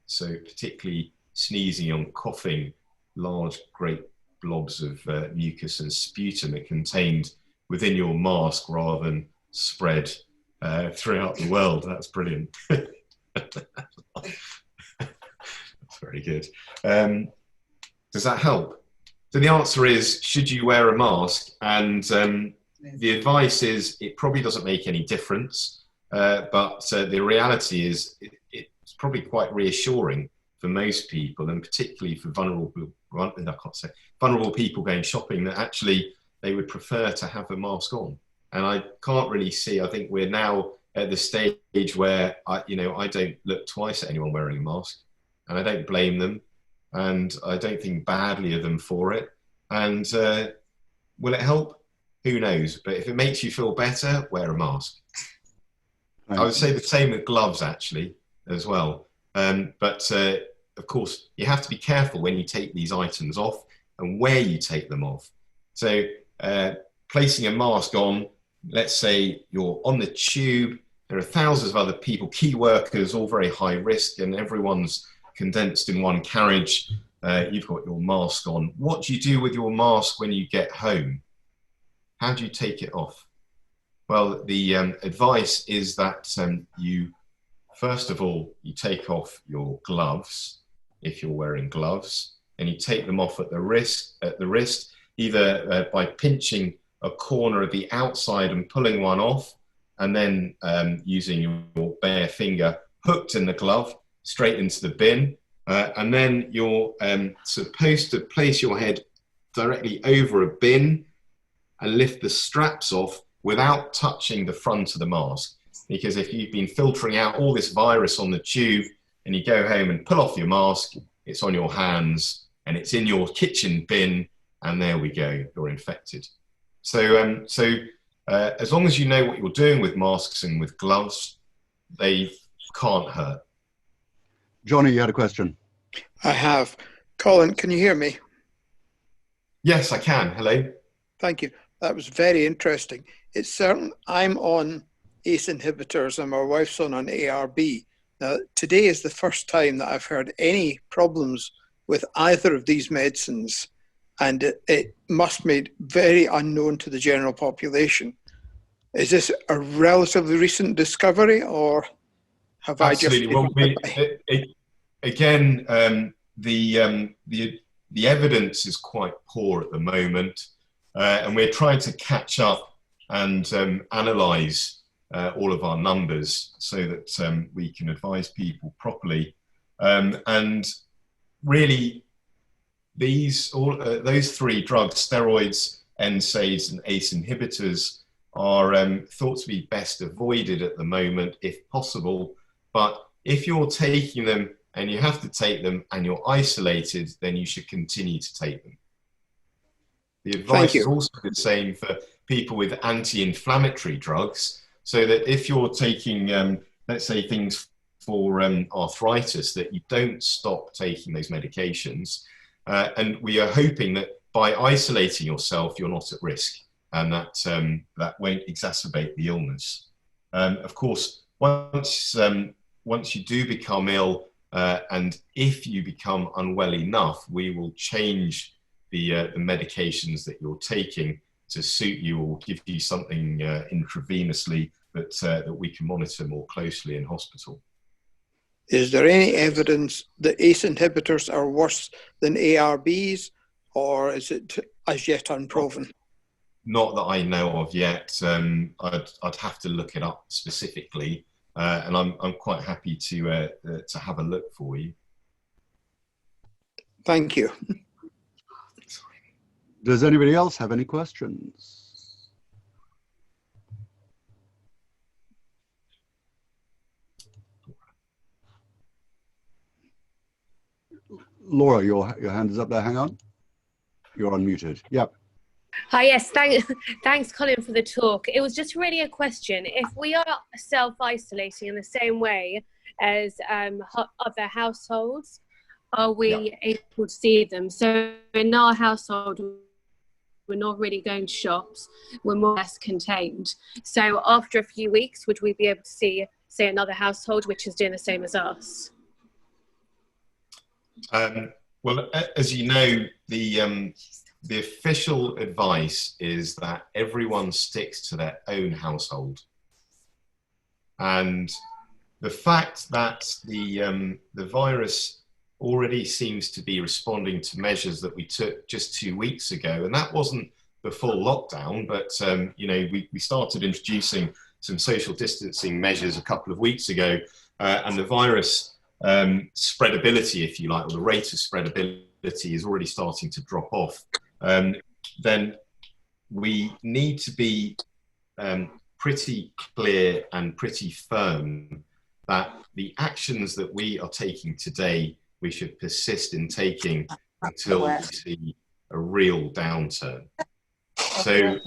So particularly sneezing and coughing, large, great blobs of mucus and sputum are contained within your mask rather than spread throughout the world. That's brilliant. Very good. Does that help? So the answer is, should you wear a mask? And the advice is, it probably doesn't make any difference. But the reality is, it's probably quite reassuring for most people, and particularly for vulnerable people going shopping, that actually they would prefer to have a mask on. And I can't really see, I think we're now at the stage where I don't look twice at anyone wearing a mask. And I don't blame them, and I don't think badly of them for it. And will it help? Who knows? But if it makes you feel better, wear a mask. I would say the same with gloves, actually, as well. But of course, you have to be careful when you take these items off and where you take them off. So placing a mask on, let's say you're on the tube, there are thousands of other people, key workers, all very high risk, and everyone's condensed in one carriage. You've got your mask on. What do you do with your mask when you get home? How do you take it off? Well, the advice is that you, first of all, you take off your gloves, if you're wearing gloves, and you take them off at the wrist, either by pinching a corner of the outside and pulling one off, and then using your bare finger hooked in the glove straight into the bin, and then you're supposed to place your head directly over a bin and lift the straps off without touching the front of the mask. Because if you've been filtering out all this virus on the tube and you go home and pull off your mask, it's on your hands and it's in your kitchen bin, and there we go, you're infected. So, as long as you know what you're doing with masks and with gloves, they can't hurt. Johnny, you had a question. I have. Colin, can you hear me? Yes, I can. Hello. Thank you. That was very interesting. It's certain I'm on ACE inhibitors and my wife's on an ARB. Now, today is the first time that I've heard any problems with either of these medicines, and it must be very unknown to the general population. Is this a relatively recent discovery, or have Absolutely. I just... Again, the evidence is quite poor at the moment, and we're trying to catch up and analyse all of our numbers so that we can advise people properly. And really, those three drugs, steroids, NSAIDs, and ACE inhibitors, are thought to be best avoided at the moment if possible. But if you're taking them and you have to take them and you're isolated, then you should continue to take them. The advice is also the same for people with anti-inflammatory drugs, so that if you're taking, let's say, things for arthritis, that you don't stop taking those medications. And we are hoping that by isolating yourself, you're not at risk, and that won't exacerbate the illness. Of course, once you do become ill, and if you become unwell enough, we will change the medications that you're taking to suit you, or give you something intravenously that we can monitor more closely in hospital. Is there any evidence that ACE inhibitors are worse than ARBs, or is it as yet unproven? Not that I know of yet. I'd have to look it up specifically, and I'm quite happy to have a look for you. Thank you. Does anybody else have any questions? Laura, your hand is up there. Hang on. You're unmuted. Yep. Hi, yes, thanks, Colin, for the talk. It was just really a question. If we are self-isolating in the same way as other households, are we able to see them? So in our household, we're not really going to shops. We're more or less contained. So after a few weeks, would we be able to see, say, another household which is doing the same as us? Well, as you know, the official advice is that everyone sticks to their own household. And the fact that the virus already seems to be responding to measures that we took just 2 weeks ago, and that wasn't the full lockdown, but you know, we started introducing some social distancing measures a couple of weeks ago, and the virus spreadability, if you like, or the rate of spreadability is already starting to drop off. Then we need to be pretty clear and pretty firm that the actions that we are taking today, we should persist in taking until we see a real downturn. So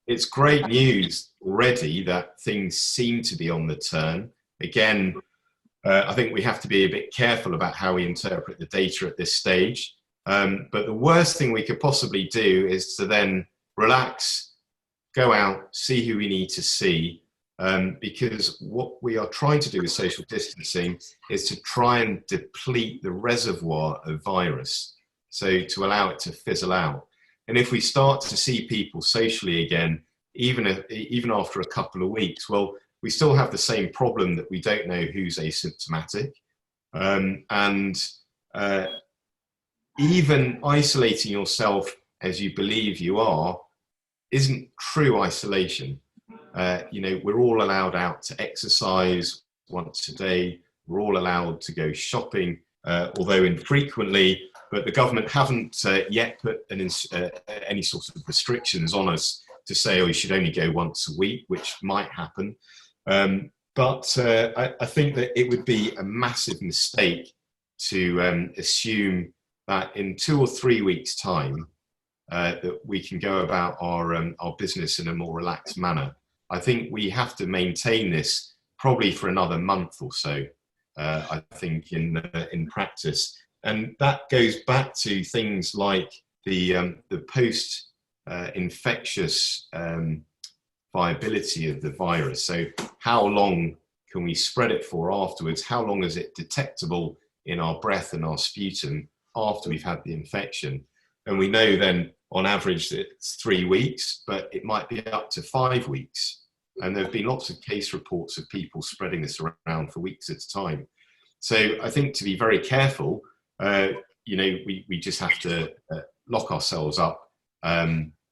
it's great news already that things seem to be on the turn. Again, I think we have to be a bit careful about how we interpret the data at this stage. But the worst thing we could possibly do is to then relax, go out, see who we need to see, because what we are trying to do with social distancing is to try and deplete the reservoir of virus, so to allow it to fizzle out. And if we start to see people socially again, even after a couple of weeks, well, we still have the same problem that we don't know who's asymptomatic. Even isolating yourself as you believe you are isn't true isolation. You know, we're all allowed out to exercise once a day. We're all allowed to go shopping, although infrequently, but the government haven't yet put any sort of restrictions on us to say, oh, you should only go once a week, which might happen. But I think that it would be a massive mistake to assume that in 2 or 3 weeks' time, that we can go about our business in a more relaxed manner. I think we have to maintain this probably for another month or so, I think, in practice. And that goes back to things like the post-infectious viability of the virus. So how long can we spread it for afterwards? How long is it detectable in our breath and our sputum after we've had the infection? And we know then on average that it's 3 weeks, but it might be up to 5 weeks. And there have been lots of case reports of people spreading this around for weeks at a time. So I think to be very careful, you know, we just have to lock ourselves up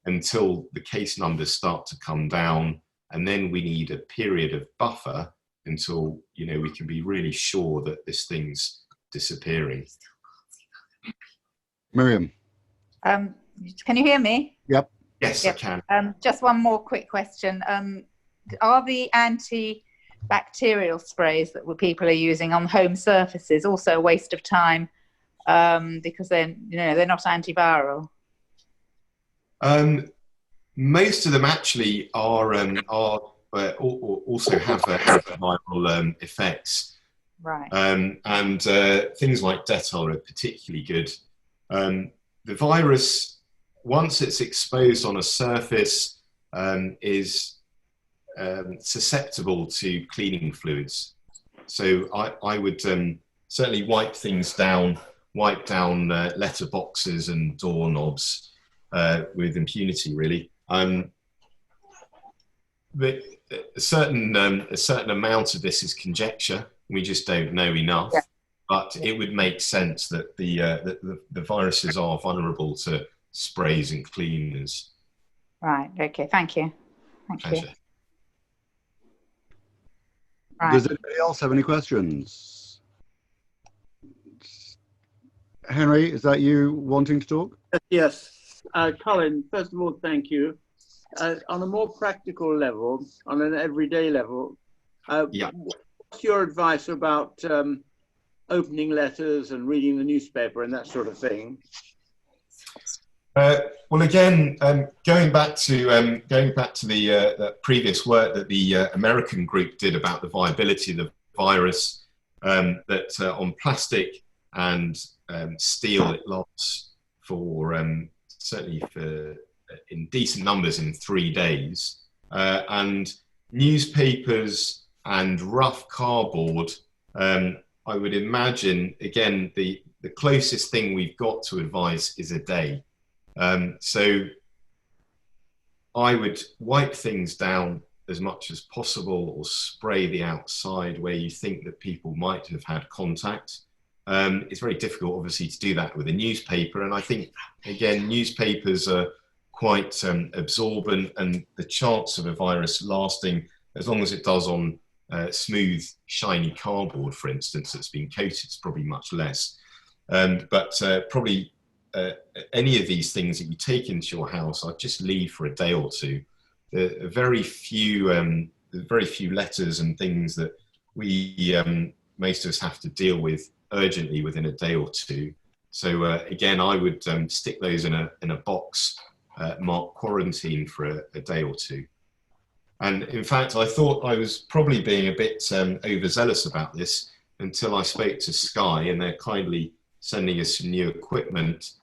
until the case numbers start to come down. And then we need a period of buffer until, you know, we can be really sure that this thing's disappearing. Miriam. Can you hear me? Yep. Yes, yep. I can. Just one more quick question. Are the antibacterial sprays that people are using on home surfaces also a waste of time because they're not antiviral? Most of them actually are also have antiviral effects. Right. And things like Dettol are particularly good. The virus, once it's exposed on a surface, is susceptible to cleaning fluids. So I would certainly wipe things down, wipe down letterboxes and doorknobs with impunity, really. But a certain amount of this is conjecture. We just don't know enough. Yeah. But it would make sense that the viruses are vulnerable to sprays and cleaners. Right. Okay. Thank you. Thank you. Pleasure. Right. Does anybody else have any questions? Henry, is that you wanting to talk? Yes. Colin, first of all, thank you. On a more practical level, on an everyday level, what's your advice about opening letters and reading the newspaper and that sort of thing? Well, again, going back to the previous work that the American group did about the viability of the virus, that on plastic and steel it lasts for certainly for in decent numbers in 3 days, and newspapers and rough cardboard. I would imagine again the closest thing we've got to advise is a day. So I would wipe things down as much as possible, or spray the outside where you think that people might have had contact. It's very difficult, obviously, to do that with a newspaper. And I think, again, newspapers are quite absorbent, and the chance of a virus lasting, as long as it does on smooth, shiny cardboard, for instance, that's been coated, is probably much less. But probably any of these things that you take into your house, I'd just leave for a day or two. There are very few letters and things that we most of us have to deal with urgently within a day or two. So again, I would stick those in a box, marked quarantine for a day or two. And in fact, I thought I was probably being a bit overzealous about this until I spoke to Sky, and they're kindly sending us some new equipment.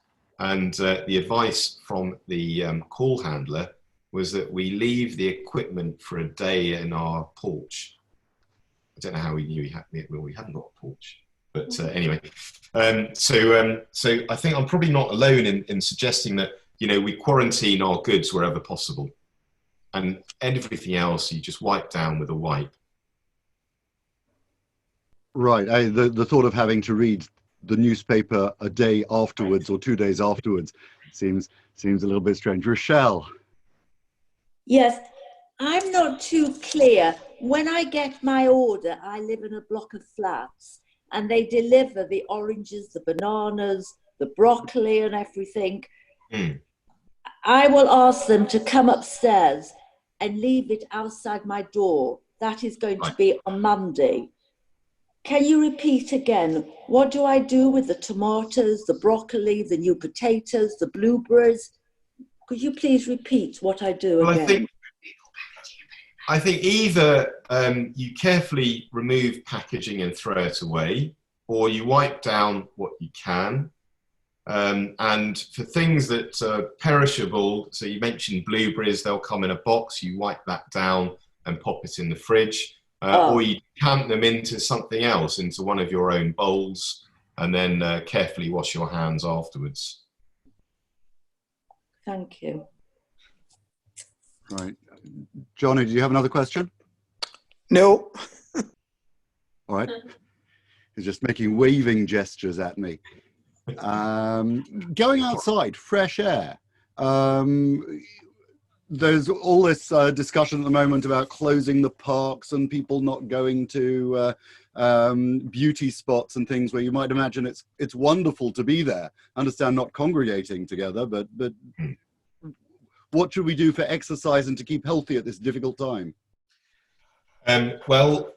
And the advice from the call handler was that we leave the equipment for a day in our porch. I don't know how we knew we hadn't got a porch, but anyway. So I think I'm probably not alone in suggesting that, we quarantine our goods wherever possible, and everything else you just wipe down with a wipe. Right. The thought of having to read the newspaper a day afterwards or 2 days afterwards seems a little bit strange. Rochelle. Yes, I'm not too clear. When I get my order, I live in a block of flats, and they deliver the oranges, the bananas, the broccoli and everything. I will ask them to come upstairs and leave it outside my door. That is going to be on Monday. Can you repeat again? What do I do with the tomatoes, the broccoli, the new potatoes, the blueberries? Could you please repeat what I do again? I think either you carefully remove packaging and throw it away, or you wipe down what you can. And for things that are perishable, so you mentioned blueberries, they'll come in a box, you wipe that down and pop it in the fridge. Or you count them into something else, into one of your own bowls, and then carefully wash your hands afterwards. Thank you. Right. Johnny, do you have another question? No. All right. He's just making waving gestures at me. Going outside, fresh air. There's all this discussion at the moment about closing the parks and people not going to beauty spots and things where you might imagine it's wonderful to be there. I understand not congregating together, but what should we do for exercise and to keep healthy at this difficult time? Well,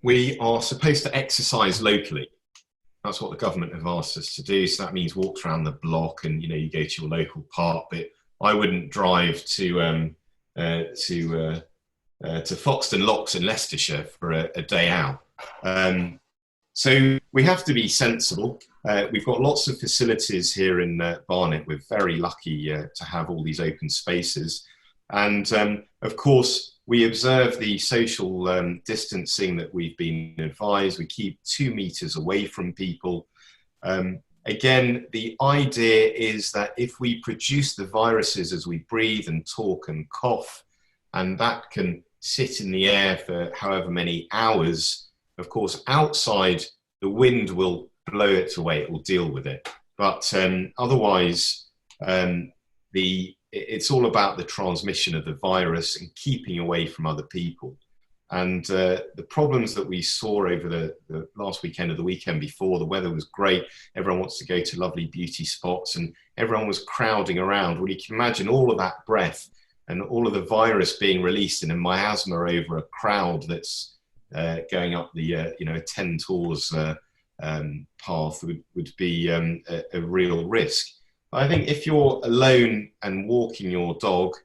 we are supposed to exercise locally. That's what the government have asked us to do. So that means walk around the block, and you go to your local park. But I wouldn't drive to Foxton Locks in Leicestershire for a day out. So we have to be sensible. We've got lots of facilities here in Barnet. We're very lucky to have all these open spaces. And of course, we observe the social distancing that we've been advised. We keep 2 meters away from people. Again, the idea is that if we produce the viruses as we breathe and talk and cough, and that can sit in the air for however many hours, of course, outside, the wind will blow it away, it will deal with it. But otherwise, it's all about the transmission of the virus and keeping away from other people. And the problems that we saw over the last weekend or the weekend before, the weather was great, everyone wants to go to lovely beauty spots and everyone was crowding around. Well, you can imagine all of that breath and all of the virus being released in a miasma over a crowd that's going up the, a 10 tours path would be a real risk. I think if you're alone and walking your dog,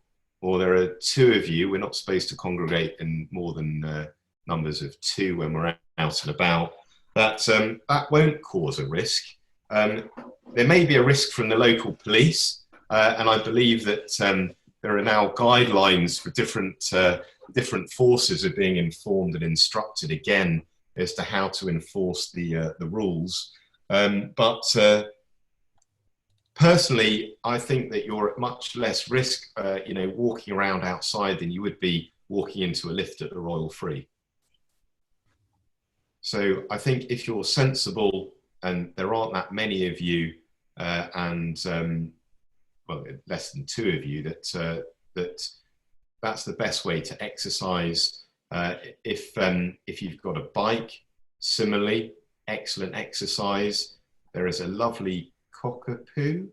or there are two of you, we're not supposed to congregate in more than numbers of 2 when we're out and about, that won't cause a risk. There may be a risk from the local police, and I believe that there are now guidelines for different forces are being informed and instructed again as to how to enforce the rules. Personally, I think that you're at much less risk, walking around outside than you would be walking into a lift at the Royal Free. So I think if you're sensible, and there aren't that many of you, less than 2 of you, that's the best way to exercise. If you've got a bike, similarly, excellent exercise. There is a lovely cockapoo,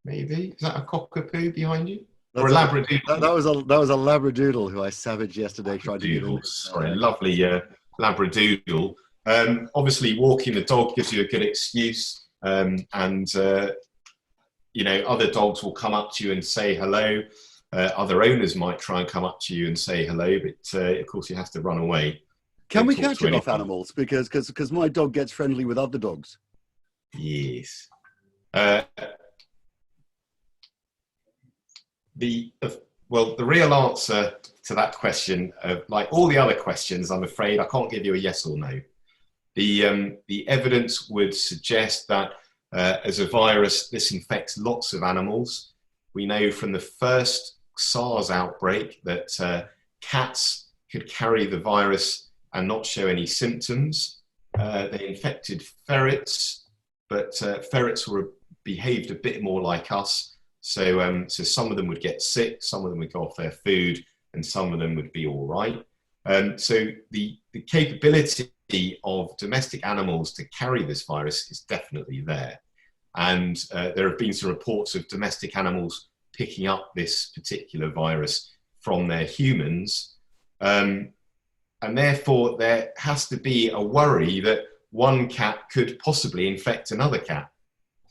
maybe? Is that a cockapoo behind you? Or a labradoodle? That was a labradoodle who I savaged yesterday trying to get in. Sorry, a lovely labradoodle. Obviously, walking the dog gives you a good excuse, and other dogs will come up to you and say hello. Other owners might try and come up to you and say hello, but of course you have to run away. Can we catch it off animals? Because my dog gets friendly with other dogs. Yes. The real answer to that question, like all the other questions, I'm afraid I can't give you a yes or no. The evidence would suggest that as a virus, this infects lots of animals. We know from the first SARS outbreak that cats could carry the virus and not show any symptoms. They infected ferrets, but ferrets behaved a bit more like us. So some of them would get sick, some of them would go off their food, and some of them would be all right. So the capability of domestic animals to carry this virus is definitely there. And there have been some reports of domestic animals picking up this particular virus from their humans. And therefore, there has to be a worry that one cat could possibly infect another cat.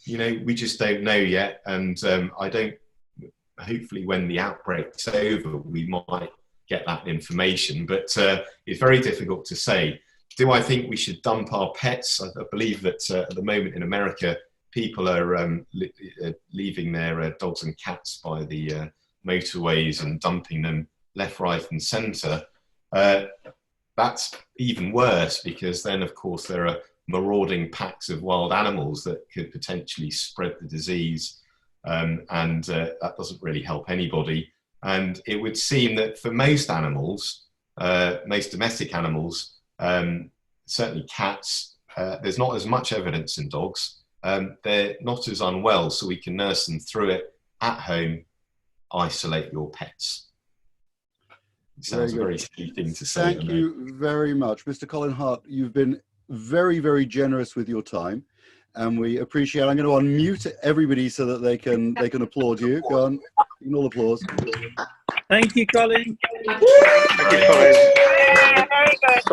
We just don't know yet. And hopefully when the outbreak's over, we might get that information. But it's very difficult to say. Do I think we should dump our pets? I believe that at the moment in America, people are leaving their dogs and cats by the motorways and dumping them left, right and centre. That's even worse, because then, of course, there are marauding packs of wild animals that could potentially spread the disease, and that doesn't really help anybody. And it would seem that for most animals, most domestic animals, certainly cats, there's not as much evidence in dogs. They're not as unwell, so we can nurse them through it at home. Isolate your pets. It sounds a very silly thing to say. Thank you very much, Mr. Colin Hart. You've been very, very generous with your time, and we appreciate it. I'm going to unmute everybody so that they can applaud you. Go on, you can all applause. Thank you, Colin. Thank you, Colin. Very good.